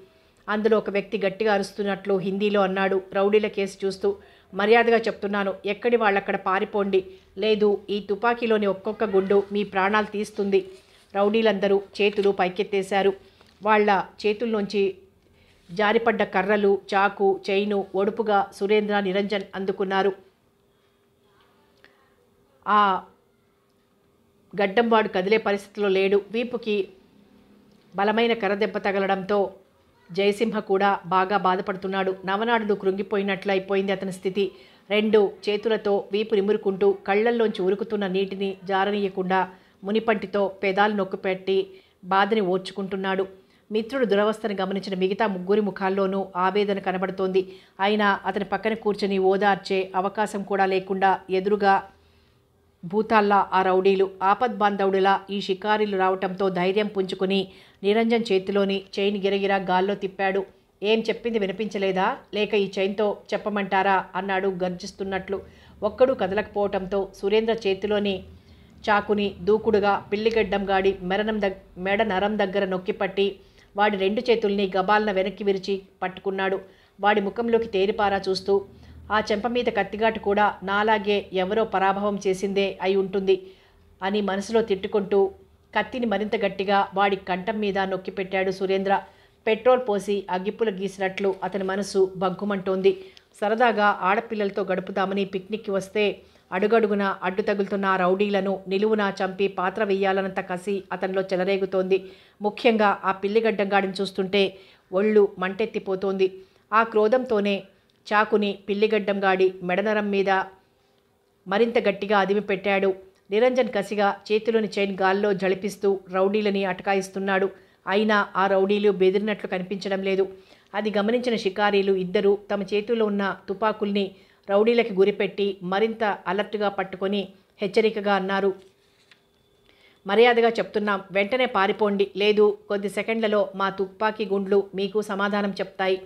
అందులో ఒక వ్యక్తి గట్టిగా అరుస్తున్నట్లు హిందీలో అన్నాడు. రౌడీల కేసు చూస్తూ, మర్యాదగా చెప్తున్నాను, ఎక్కడి వాళ్ళక్కడ పారిపోండి, లేదు ఈ తుపాకీలోని ఒక్కొక్క గుండు మీ ప్రాణాలు తీస్తుంది. రౌడీలందరూ చేతులు పైకెత్తేశారు. వాళ్ళ చేతుల్లోంచి జారిపడ్డ కర్రలు, చాకు, చైను ఒడుపుగా సురేంద్ర, నిరంజన్ అందుకున్నారు. ఆ గడ్డంవాడు కదిలే పరిస్థితిలో లేడు. వీపుకి బలమైన కర్రదెబ్బ తగలడంతో జయసింహ కూడా బాగా బాధపడుతున్నాడు. నవనాడులు కృంగిపోయినట్లు అయిపోయింది అతని స్థితి. 2 చేతులతో వీపు నిమురుకుంటూ కళ్లల్లోంచి ఉరుకుతున్న నీటిని జారనీయకుండా మునిపంటితో పెదాలు నొక్కిపెట్టి బాధని ఓర్చుకుంటున్నాడు. మిత్రుడు దురవస్థను గమనించిన మిగతా 3 ముఖాల్లోనూ ఆవేదన కనబడుతోంది. అయినా అతని పక్కన కూర్చొని ఓదార్చే అవకాశం కూడా లేకుండా ఎదురుగా భూతాల్లా ఆ రౌడీలు. ఆపద్బాంధవుడిలా ఈ షికారీలు రావటంతో ధైర్యం పుంజుకుని నిరంజన్ చేతిలోని చైన్ గిరగిరా గాల్లో తిప్పాడు. ఏం చెప్పింది వినిపించలేదా, లేక ఈ చైన్తో చెప్పమంటారా అన్నాడు గర్జిస్తున్నట్లు. ఒక్కడూ కదలకపోవటంతో సురేంద్ర చేతిలోని చాకుని దూకుడుగా పిల్లిగడ్డంగాడి మెడ నరం దగ్గర నొక్కిపట్టి వాడి 2 చేతుల్ని గబాల్న వెనక్కి విరిచి పట్టుకున్నాడు. వాడి ముఖంలోకి తేరిపారా చూస్తూ, ఆ చెంప మీద కత్తిగాటు కూడా నాలాగే ఎవరో పరాభవం చేసిందే అయి ఉంటుంది అని మనసులో తిట్టుకుంటూ కత్తిని మరింత గట్టిగా వాడి కంఠం మీద నొక్కిపెట్టాడు సురేంద్ర. పెట్రోల్ పోసి అగ్గిపుల గీసినట్లు అతని మనసు బగ్గుమంటోంది. సరదాగా ఆడపిల్లలతో గడుపుదామని పిక్నిక్కి వస్తే అడుగడుగున అడ్డు తగులుతున్న ఆ రౌడీలను నిలువునా చంపి పాత్ర వెయ్యాలన్నంత కసి అతనిలో చెలరేగుతోంది. ముఖ్యంగా ఆ పిల్లిగడ్డంగాడిని చూస్తుంటే ఒళ్ళు మంటెత్తిపోతోంది. ఆ క్రోధంతోనే చాకుని పిల్లిగడ్డంగాడి మెడనరం మీద మరింత గట్టిగా అదిమి పెట్టాడు. నిరంజన్ కసిగా చేతిలోని చైన్ గాల్లో జళిపిస్తూ రౌడీలని అటకాయిస్తున్నాడు. అయినా ఆ రౌడీలు బెదిరినట్లు కనిపించడం లేదు. అది గమనించిన షికారీలు 2 తమ చేతుల్లో ఉన్న తుపాకుల్ని రౌడీలకి గురిపెట్టి మరింత అలర్ట్గా పట్టుకొని హెచ్చరికగా అన్నారు. మర్యాదగా చెప్తున్నాం, వెంటనే పారిపోండి, లేదు కొద్ది సెకండ్లలో మా తుపాకీ గుండ్లు మీకు సమాధానం చెప్తాయి.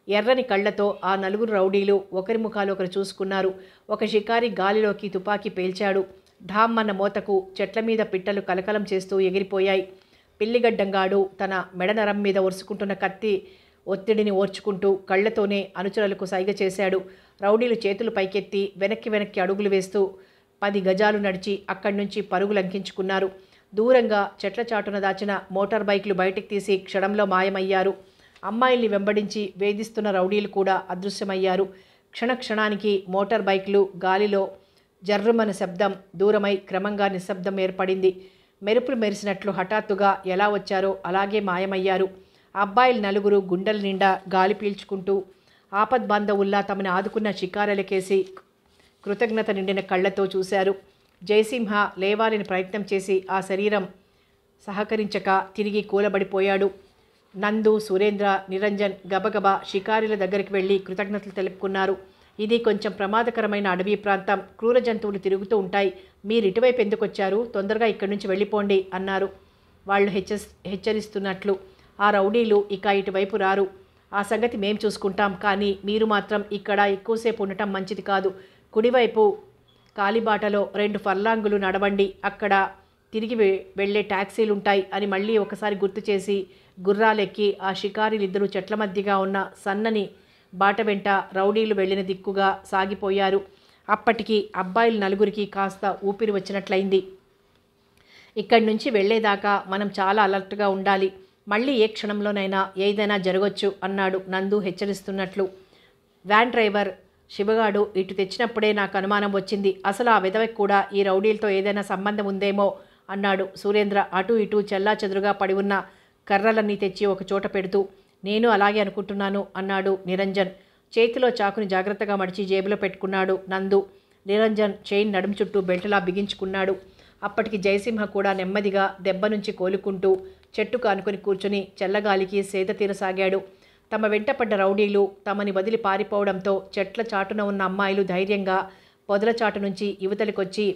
ఎర్రని కళ్లతో ఆ నలుగురు రౌడీలు ఒకరి ముఖాలు ఒకరు చూసుకున్నారు. ఒక షికారి గాలిలోకి తుపాకీ పేల్చాడు. ఢామ్మన్న మోతకు చెట్ల మీద పిట్టలు కలకలం చేస్తూ ఎగిరిపోయాయి. పిల్లిగడ్డంగాడు తన మెడనరం మీద ఒరుసుకుంటున్న కత్తి ఒత్తిడిని ఓర్చుకుంటూ కళ్లతోనే అనుచరులకు సైగ చేశాడు. రౌడీలు చేతులు పైకెత్తి వెనక్కి అడుగులు వేస్తూ 10 గజాలు నడిచి అక్కడి నుంచి పరుగు లంకించుకున్నారు. దూరంగా చెట్ల చాటున దాచిన మోటార్ బైక్లు బయటికి తీసి క్షణంలో మాయమయ్యారు. అమ్మాయిల్ని వెంబడించి వేధిస్తున్న రౌడీలు కూడా అదృశ్యమయ్యారు. క్షణానికి మోటార్ బైక్లు గాలిలో జర్రుమన శబ్దం దూరమై క్రమంగా నిశ్శబ్దం ఏర్పడింది. మెరుపులు మెరిసినట్లు హఠాత్తుగా ఎలా వచ్చారో అలాగే మాయమయ్యారు. అబ్బాయిలు నలుగురు గుండెల నిండా గాలి పీల్చుకుంటూ ఆపద్బాంధవుల్లా తమని ఆదుకున్న షికారులకేసి కృతజ్ఞత నిండిన కళ్లతో చూశారు. జయసింహ లేవాలని ప్రయత్నం చేసి ఆ శరీరం సహకరించక తిరిగి కూలబడిపోయాడు. నందు, సురేంద్ర, నిరంజన్ గబగబా షికారుల దగ్గరికి వెళ్ళి కృతజ్ఞతలు తెలుపుకున్నారు. ఇది కొంచెం ప్రమాదకరమైన అడవి ప్రాంతం, క్రూర జంతువులు తిరుగుతూ ఉంటాయి. మీరు ఇటువైపు ఎందుకు వచ్చారు? తొందరగా ఇక్కడి నుంచి వెళ్ళిపోండి అన్నారు. వాళ్ళు హెచ్చరిస్తున్నట్లు. ఆ రౌడీలు ఇక ఇటువైపు రారు, ఆ సంగతి మేం చూసుకుంటాం, కానీ మీరు మాత్రం ఇక్కడ ఎక్కువసేపు ఉండటం మంచిది కాదు. కుడివైపు కాలిబాటలో 2 ఫర్లాంగులు నడవండి, అక్కడ తిరిగి వెళ్ళే ట్యాక్సీలుంటాయి అని మళ్ళీ ఒకసారి గుర్తు చేసి గుర్రాలెక్కి ఆ షికారీలిద్దరూ చెట్ల మధ్యగా ఉన్న సన్నని బాట వెంట రౌడీలు వెళ్ళిన దిక్కుగా సాగిపోయారు. అప్పటికి అబ్బాయిలు నలుగురికి కాస్త ఊపిరి వచ్చినట్లయింది. ఇక్కడి నుంచి వెళ్లేదాకా మనం చాలా అలర్ట్గా ఉండాలి, మళ్ళీ ఏ క్షణంలోనైనా ఏదైనా జరగొచ్చు అన్నాడు నందు హెచ్చరిస్తున్నట్లు. వ్యాన్ డ్రైవర్ శివగాడు ఇటు తెచ్చినప్పుడే నాకు అనుమానం వచ్చింది. అసలు ఆ విధవకి కూడా ఈ రౌడీలతో ఏదైనా సంబంధం ఉందేమో అన్నాడు సురేంద్ర అటు ఇటు చెల్లాచెదురుగా పడి ఉన్న కర్రలన్నీ తెచ్చి ఒక చోట పెడుతూ. నేను అలాగే అనుకుంటున్నాను అన్నాడు నిరంజన్. చేతిలో చాకుని జాగ్రత్తగా మడిచి జేబులో పెట్టుకున్నాడు నందు. నిరంజన్ చైన్ నడుము చుట్టూ బెల్టులా బిగించుకున్నాడు. అప్పటికి జయసింహ కూడా నెమ్మదిగా దెబ్బ నుంచి కోలుకుంటూ చెట్టుకు ఆనుకొని కూర్చుని చల్లగాలికి సేద తీరసాగాడు. తమ వెంటపడ్డ రౌడీలు తమని వదిలి పారిపోవడంతో చెట్ల చాటున ఉన్న అమ్మాయిలు ధైర్యంగా పొదల చాటు నుంచి యువతలికొచ్చి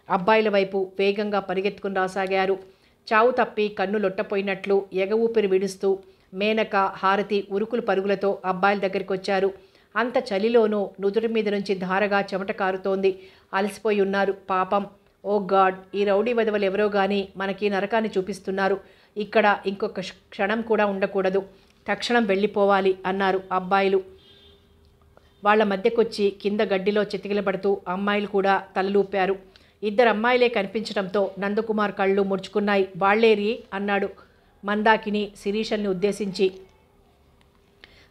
అబ్బాయిల వైపు వేగంగా పరిగెత్తుకుని రాసాగారు. చావు తప్పి కన్ను లొట్టపోయినట్లు ఎగ ఊపిరి విడుస్తూ మేనక, హారతి ఉరుకులు పరుగులతో అబ్బాయిల దగ్గరికి వచ్చారు. అంత చలిలోనూ నుదుటి మీద నుంచి ధారగా చెమట కారుతోంది. అలసిపోయి ఉన్నారు పాపం. ఓ గాడ్, ఈ రౌడీ వదవలు ఎవరో గాని మనకి నరకాన్ని చూపిస్తున్నారు. ఇక్కడ ఇంకొక క్షణం కూడా ఉండకూడదు, తక్షణం వెళ్ళిపోవాలి అన్నారు అబ్బాయిలు. వాళ్ల మధ్యకొచ్చి కింద గడ్డిలో చితికిలబడుతూ అమ్మాయిలు కూడా తలలూపారు. 2 అమ్మాయిలే కనిపించడంతో నందకుమార్ కళ్ళు ముడుచుకున్నాయి. వాళ్లేరి అన్నాడు మందాకిని శిరీషల్ని ఉద్దేశించి.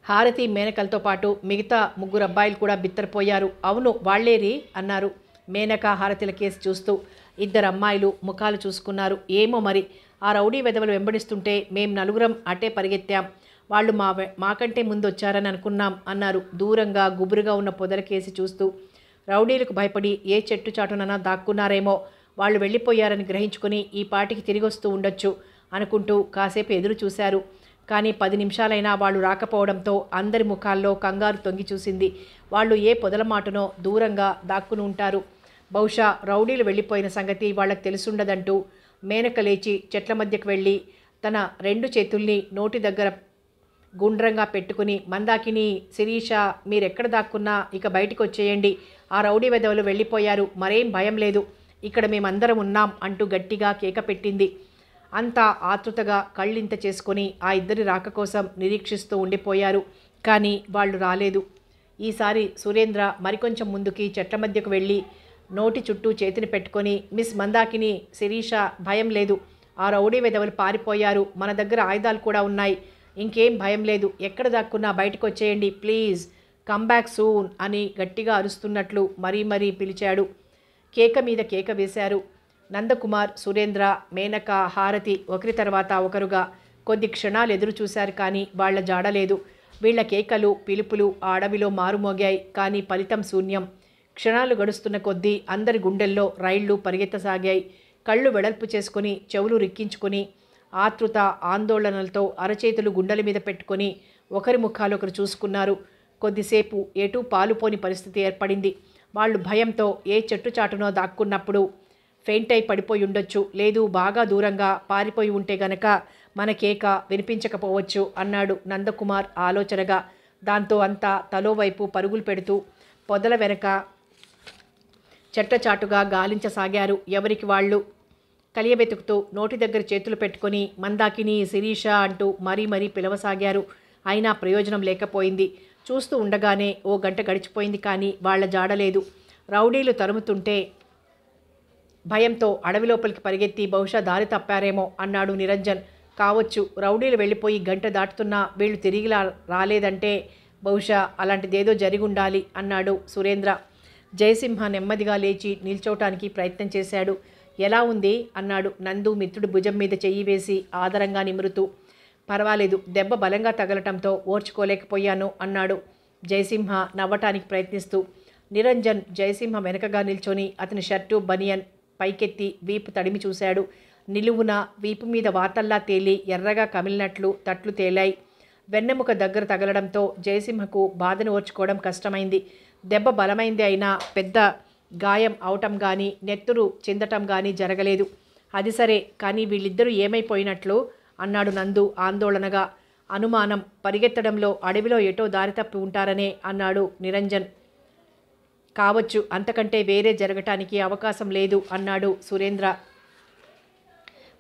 హారతి, మేనకలతో పాటు మిగతా 3 అబ్బాయిలు కూడా బిత్తరపోయారు. అవును, వాళ్లేరి అన్నారు మేనక హారతిల కేసు చూస్తూ. 2 అమ్మాయిలు ముఖాలు చూసుకున్నారు. ఏమో మరి, ఆ రౌడీ వెధవలు వెంబడిస్తుంటే మేం నలుగురం అటే పరిగెత్తాం. వాళ్ళు మాకంటే ముందు వచ్చారని అనుకున్నాం అన్నారు దూరంగా గుబురుగా ఉన్న పొదలకేసి చూస్తూ. రౌడీలకు భయపడి ఏ చెట్టు చాటునన్నా దాక్కున్నారేమో, వాళ్ళు వెళ్ళిపోయారని గ్రహించుకుని ఈ పాటికి తిరిగొస్తూ ఉండొచ్చు అనుకుంటూ కాసేపు ఎదురు చూశారు. కానీ 10 నిమిషాలైనా వాళ్ళు రాకపోవడంతో అందరి ముఖాల్లో కంగారు తొంగి చూసింది. వాళ్ళు ఏ పొదలమాటనో దూరంగా దాక్కుని ఉంటారు. బహుశా రౌడీలు వెళ్ళిపోయిన సంగతి వాళ్ళకి తెలుసుండదంటూ మేనక లేచి చెట్ల మధ్యకు వెళ్ళి తన 2 చేతుల్ని నోటి దగ్గర గుండ్రంగా పెట్టుకుని, మందాకిని, శిరీష, మీరెక్కడ దాక్కున్నా ఇక బయటికి వచ్చేయండి. ఆ రౌడీ వెధవలు వెళ్ళిపోయారు, మరేం భయం లేదు, ఇక్కడ మేమందరం ఉన్నాం అంటూ గట్టిగా కేక పెట్టింది. అంతా ఆతృతగా కళ్ళింత చేసుకొని ఆ ఇద్దరి రాక కోసం నిరీక్షిస్తూ ఉండిపోయారు. కానీ వాళ్ళు రాలేదు. ఈసారి సురేంద్ర మరికొంచెం ముందుకి చెట్ల మధ్యకు వెళ్ళి నోటి చుట్టూ చేతిని పెట్టుకొని, మిస్ మందాకిని, శిరీష, భయం లేదు, ఆ రౌడీ వెధవలు పారిపోయారు, మన దగ్గర ఆయుధాలు కూడా ఉన్నాయి, ఇంకేం భయం లేదు, ఎక్కడ దాక్కున్నా బయటకు వచ్చేయండి ప్లీజ్, కమ్ బ్యాక్ సూన్ అని గట్టిగా అరుస్తున్నట్లు మరీ పిలిచాడు. కేక మీద కేక వేశారు. నందకుమార్, సురేంద్ర, మేనక, హారతి ఒకరి తర్వాత ఒకరుగా కొద్ది క్షణాలు ఎదురు చూశారు. కానీ వాళ్ల జాడలేదు. వీళ్ల కేకలు, పిలుపులు ఆ అడవిలో మారుమోగాయి. కానీ ఫలితం శూన్యం. క్షణాలు గడుస్తున్న కొద్దీ అందరి గుండెల్లో రైళ్లు పరిగెత్తసాగాయి. కళ్ళు వెడల్పు చేసుకుని చెవులు రిక్కించుకొని ఆతృత, ఆందోళనలతో అరచేతులు గుండెల మీద పెట్టుకొని ఒకరి ముఖాలు ఒకరు చూసుకున్నారు. కొద్దిసేపు ఎటూ పాలుపోని పరిస్థితి ఏర్పడింది. వాళ్ళు భయంతో ఏ చెట్టు చాటునో దాక్కున్నప్పుడు ఫెయింట్ అయి పడిపోయి ఉండొచ్చు, లేదు బాగా దూరంగా పారిపోయి ఉంటే గనక మన కేక వినిపించకపోవచ్చు అన్నాడు నందకుమార్ ఆలోచనగా. దాంతో అంతా తలోవైపు పరుగులు పెడుతూ పొదల వెనక చెట్టచాటుగా గాలించసాగారు. ఎవరికి వాళ్ళు కలియబెతుకుతూ నోటి దగ్గర చేతులు పెట్టుకొని మందాకిని, శిరీష అంటూ మరీ మరీ పిలవసాగారు. అయినా ప్రయోజనం లేకపోయింది. చూస్తూ ఉండగానే ఓ గంట గడిచిపోయింది, కానీ వాళ్ల జాడలేదు. రౌడీలు తరుముతుంటే భయంతో అడవి లోపలికి పరిగెత్తి బహుశా దారి తప్పారేమో అన్నాడు నిరంజన్. కావచ్చు, రౌడీలు వెళ్ళిపోయి గంట దాటుతున్నా వీళ్ళు తిరిగి రాలేదంటే బహుశా అలాంటిదేదో జరిగుండాలి అన్నాడు సురేంద్ర. జయసింహ నెమ్మదిగా లేచి నిల్చోటానికి ప్రయత్నం చేశాడు. ఎలా ఉంది అన్నాడు నందు మిత్రుడు భుజం మీద చెయ్యి వేసి ఆదరంగా నిమురుతూ. పర్వాలేదు, దెబ్బ బలంగా తగలటంతో ఓర్చుకోలేకపోయాను అన్నాడు జయసింహ నవ్వటానికి ప్రయత్నిస్తూ. నిరంజన్ జయసింహ వెనకగా నిల్చొని అతని షర్టు బనియన్ పైకెత్తి వీపు తడిమి చూశాడు. నిలువున వీపు మీద వాతల్లా తేలి ఎర్రగా కమిలినట్లు తట్లు తేలాయి. వెన్నెముక దగ్గర తగలడంతో జయసింహకు బాధను ఓర్చుకోవడం కష్టమైంది. దెబ్బ బలమైంది అయినా పెద్ద గాయం అవటం కానీ నెత్తురు చిందటం కానీ జరగలేదు. అది సరే, కానీ వీళ్ళిద్దరూ ఏమైపోయినట్లు అన్నాడు నందు ఆందోళనగా. అనుమానం, పరిగెత్తడంలో అడవిలో ఎటో దారి తప్పి ఉంటారనే అన్నాడు నిరంజన్. కావచ్చు, అంతకంటే వేరే జరగటానికి అవకాశం లేదు అన్నాడు సురేంద్ర.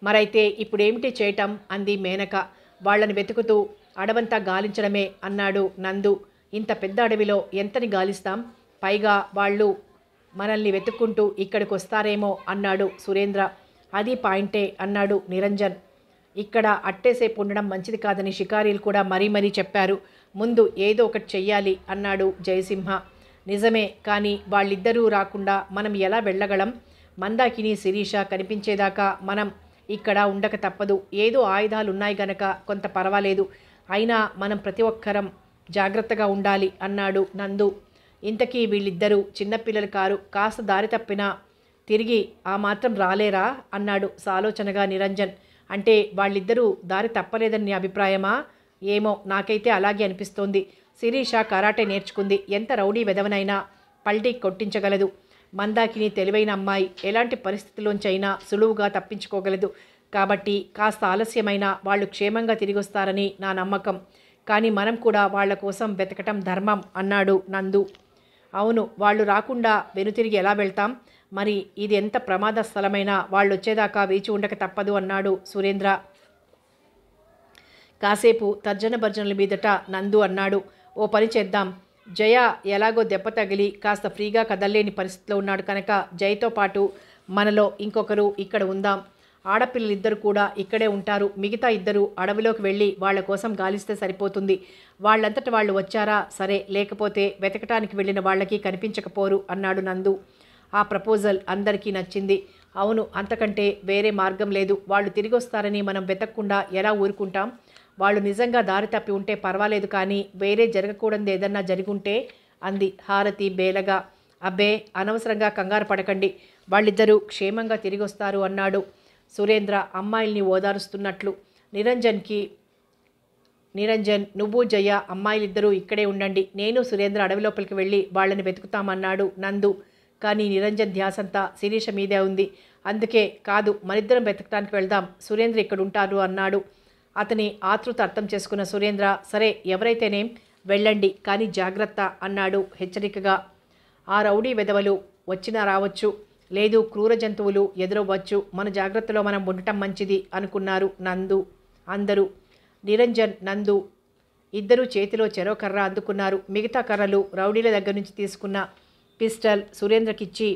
మరైతే ఇప్పుడేమిటి చేయటం అంది మేనక. వాళ్ళని వెతుకుతూ అడవంతా గాలించడమే అన్నాడు నందు. ఇంత పెద్ద అడవిలో ఎంతని గాలిస్తాం, పైగా వాళ్ళు మనల్ని వెతుక్కుంటూ ఇక్కడికి వస్తారేమో అన్నాడు సురేంద్ర. అది పాయింటే అన్నాడు నిరంజన్. ఇక్కడ అట్టేసేపు ఉండడం మంచిది కాదని షికారీలు కూడా మరీ మరీ చెప్పారు. ముందు ఏదో ఒకటి చెయ్యాలి అన్నాడు జయసింహ. నిజమే, కానీ వాళ్ళిద్దరూ రాకుండా మనం ఎలా వెళ్ళగలం? మందాకిని, శిరీష కనిపించేదాకా మనం ఇక్కడ ఉండక తప్పదు. ఏదో ఆయుధాలున్నాయి గనక కొంత పర్వాలేదు. అయినా మనం ప్రతి ఒక్కరం జాగ్రత్తగా ఉండాలి అన్నాడు నందు. ఇంతకీ వీళ్ళిద్దరూ చిన్నపిల్లలు కారు, కాస్త దారి తప్పినా తిరిగి ఆ మాత్రం రాలేరా అన్నాడు సాలోచనగా నిరంజన్. అంటే వాళ్ళిద్దరూ దారి తప్పలేదని నీ అభిప్రాయమా? ఏమో, నాకైతే అలాగే అనిపిస్తోంది. శిరీష కరాటే నేర్చుకుంది, ఎంత రౌడీ వెదవనైనా పల్టీ కొట్టించగలదు. మందాకిని తెలివైన అమ్మాయి, ఎలాంటి పరిస్థితుల్లోంచైనా సులువుగా తప్పించుకోగలదు. కాబట్టి కాస్త ఆలస్యమైనా వాళ్ళు క్షేమంగా తిరిగొస్తారని నా నమ్మకం. కానీ మనం కూడా వాళ్ల కోసం వెతకటం ధర్మం అన్నాడు నందు. అవును, వాళ్ళు రాకుండా వెనుతిరిగి ఎలా వెళ్తాం? మరి ఇది ఎంత ప్రమాద స్థలమైనా వాళ్ళు వచ్చేదాకా వేచి ఉండక తప్పదు అన్నాడు సురేంద్ర. కాసేపు తర్జన భర్జనల మీదట నందు అన్నాడు, ఓ పని చేద్దాం. జయ ఎలాగో దెబ్బ తగిలి కాస్త ఫ్రీగా కదల్లేని పరిస్థితిలో ఉన్నాడు కనుక జయతో పాటు మనలో ఇంకొకరు ఇక్కడ ఉందాం. ఆడపిల్లలిద్దరు కూడా ఇక్కడే ఉంటారు. మిగతా ఇద్దరు అడవిలోకి వెళ్ళి వాళ్ల కోసం గాలిస్తే సరిపోతుంది. వాళ్ళంతట వాళ్ళు వచ్చారా సరే, లేకపోతే వెతకటానికి వెళ్ళిన వాళ్ళకి కనిపించకపోరు అన్నాడు నందు. ఆ ప్రపోజల్ అందరికీ నచ్చింది. అవును, అంతకంటే వేరే మార్గం లేదు. వాళ్ళు తిరిగి వస్తారని మనం వెతకకుండా ఎలా ఊరుకుంటాం? వాళ్ళు నిజంగా దారి తప్పి ఉంటే పర్వాలేదు, కానీ వేరే జరగకూడదు ఏదన్నా జరుగుంటే అంది హారతి బేలగా. అబ్బే, అనవసరంగా కంగారు పడకండి, వాళ్ళిద్దరూ క్షేమంగా తిరిగి వస్తారు అన్నాడు సురేంద్ర అమ్మాయిల్ని ఓదారుస్తున్నట్లు. నిరంజన్, నువ్వు జయ అమ్మాయిలిద్దరూ ఇక్కడే ఉండండి, నేను సురేంద్ర అడవి లోపలికి వెళ్ళి వాళ్ళని వెతుకుతామన్నాడు నందు. కానీ నిరంజన్ ధ్యాసంతా శిరీష మీదే ఉంది. అందుకే కాదు, మనిద్దరం వెతకటానికి వెళ్దాం, సురేంద్ర ఇక్కడ ఉంటారు అన్నాడు. అతని ఆతృత అర్థం చేసుకున్న సురేంద్ర, సరే ఎవరైతేనేం వెళ్ళండి, కానీ జాగ్రత్త అన్నాడు హెచ్చరికగా. ఆ రౌడీ వెధవలు వచ్చినా రావచ్చు, లేదు క్రూర జంతువులు ఎదురవ్వచ్చు, మన జాగ్రత్తలో మనం ఉండటం మంచిది అనుకున్నారు అందరూ. నిరంజన్, నందు ఇద్దరూ చేతిలో చెరో కర్ర అందుకున్నారు. మిగతా కర్రలు రౌడీల దగ్గర నుంచి తీసుకున్న పిస్టల్ సురేంద్రకిచ్చి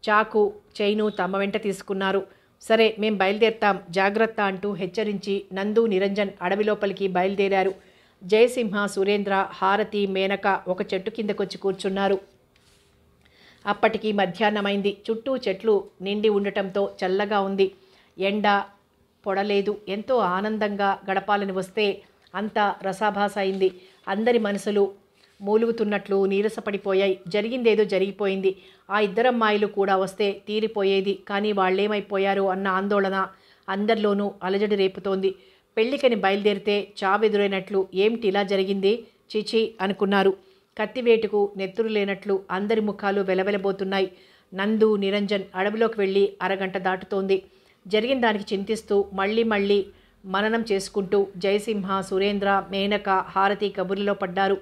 చాకు చైను తమ వెంట తీసుకున్నారు. సరే, మేం బయలుదేరుతాం, జాగ్రత్త అంటూ హెచ్చరించి నందు, నిరంజన్ అడవి లోపలికి బయలుదేరారు. జయసింహ, సురేంద్ర, హారతి, మేనక ఒక చెట్టు కిందకొచ్చి కూర్చున్నారు. అప్పటికి మధ్యాహ్నమైంది. చుట్టూ చెట్లు నిండి ఉండటంతో చల్లగా ఉంది. ఎండ పొడలేదు. ఎంతో ఆనందంగా గడపాలని వస్తే అంత రసాభాస అయింది. అందరి మనసులు మూలుగుతున్నట్లు నీరసపడిపోయాయి. జరిగిందేదో జరిగిపోయింది. ఆ ఇద్దరమ్మాయిలు కూడా వస్తే తీరిపోయేది, కానీ వాళ్ళేమైపోయారు అన్న ఆందోళన అందరిలోనూ అలజడి రేపుతోంది. పెళ్లికని బయలుదేరితే చావెదురైనట్లు ఏమిటి ఇలా జరిగింది, చిచి అనుకున్నారు. కత్తివేటుకు నెత్తురు లేనట్లు అందరి ముఖాలు వెలవెలబోతున్నాయి. నందు నిరంజన్ అడవిలోకి వెళ్ళి అరగంట దాటుతోంది. జరిగిన దానికి చింతిస్తూ మళ్ళీ మననం చేసుకుంటూ జయసింహ, సురేంద్ర, మేనక, హారతి కబుర్లలో పడ్డారు.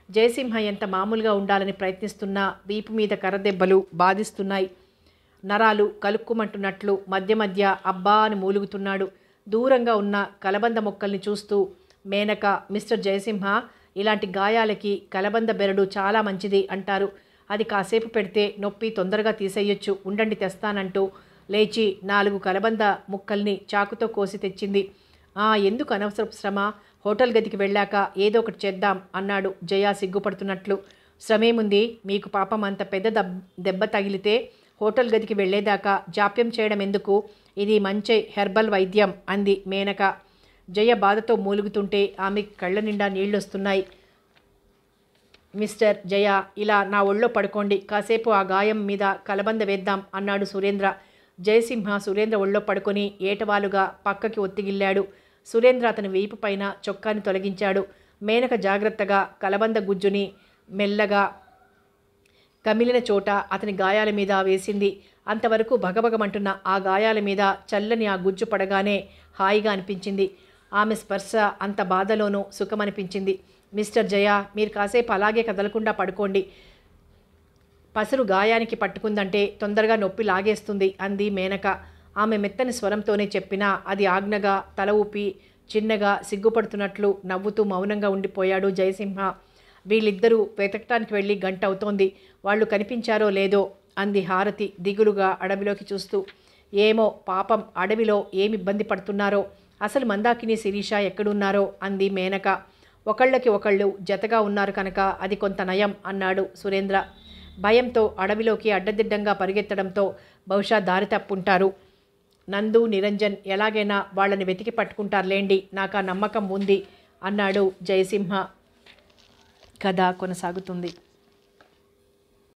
జయసింహ ఎంత మామూలుగా ఉండాలని ప్రయత్నిస్తున్నా వీపు మీద కర్రదెబ్బలు బాధిస్తున్నాయి. నరాలు కలుక్కుమంటున్నట్లు మధ్య మధ్య అబ్బా అని మూలుగుతున్నాడు. దూరంగా ఉన్న కలబంద మొక్కల్ని చూస్తూ మేనక, మిస్టర్ జయసింహ, ఇలాంటి గాయాలకి కలబంద బెరడు చాలా మంచిది అంటారు. అది కాసేపు పెడితే నొప్పి తొందరగా తీసేయొచ్చు, ఉండండి తెస్తానంటూ లేచి 4 కలబంద ముక్కల్ని చాకుతో కోసి తెచ్చింది. ఎందుకు అనవసరపు శ్రమ, హోటల్ గదికి వెళ్ళాక ఏదో ఒకటి చేద్దాం అన్నాడు జయ సిగ్గుపడుతున్నట్లు. శ్రమేముంది, మీకు పాపం అంత పెద్ద దెబ్బ తగిలితే హోటల్ గదికి వెళ్ళేదాకా జాప్యం చేయడం ఎందుకు, ఇది మంచి హెర్బల్ వైద్యం అంది మేనక. జయ బాధతో మూలుగుతుంటే ఆమె కళ్ళ నిండా నీళ్లొస్తున్నాయి. మిస్టర్ జయ, ఇలా నా ఒళ్ళో పడుకోండి, కాసేపు ఆ గాయం మీద కలబంద వేద్దాం అన్నాడు సురేంద్ర. జయసింహ సురేంద్ర ఒళ్ళో పడుకొని ఏటవాలుగా పక్కకి ఒత్తిగిల్లాడు. సురేంద్ర అతని వీపు పైన చొక్కాని తొలగించాడు. మేనక జాగ్రత్తగా కలబంద గుజ్జుని మెల్లగా కమిలిన చోట అతని గాయాల మీద వేసింది. అంతవరకు భగభగమంటున్న ఆ గాయాల మీద చల్లని ఆ గుజ్జు పడగానే హాయిగా అనిపించింది. ఆమె స్పర్శ అంత బాధలోనూ సుఖమనిపించింది. మిస్టర్ జయ, మీరు కాసేపు అలాగే కదలకుండా పడుకోండి, పసరు గాయానికి పట్టుకుందంటే తొందరగా నొప్పి లాగేస్తుంది అంది మేనక. ఆమె మెత్తని స్వరంతోనే చెప్పినా అది ఆజ్ఞగా తల ఊపి చిన్నగా సిగ్గుపడుతున్నట్లు నవ్వుతూ మౌనంగా ఉండిపోయాడు జయసింహ. వీళ్ళిద్దరూ వెతకటానికి వెళ్ళి గంట అవుతోంది, వాళ్ళు కనిపించారో లేదో అంది హారతి దిగులుగా అడవిలోకి చూస్తూ. ఏమో పాపం, అడవిలో ఏమి ఇబ్బంది పడుతున్నారో, అసలు మందాకిని శిరీష ఎక్కడున్నారో అంది మేనక. ఒకళ్ళకి ఒకళ్ళు జతగా ఉన్నారు కనుక అది కొంత నయం అన్నాడు సురేంద్ర. భయంతో అడవిలోకి అడ్డదిడ్డంగా పరిగెత్తడంతో బహుశా దారి తప్పుంటారు. నందు, నిరంజన్ ఎలాగైనా వాళ్ళని వెతికి పట్టుకుంటారులేండి, నాకు ఆ నమ్మకం ఉంది అన్నాడు జయసింహ. కథ కొనసాగుతుంది.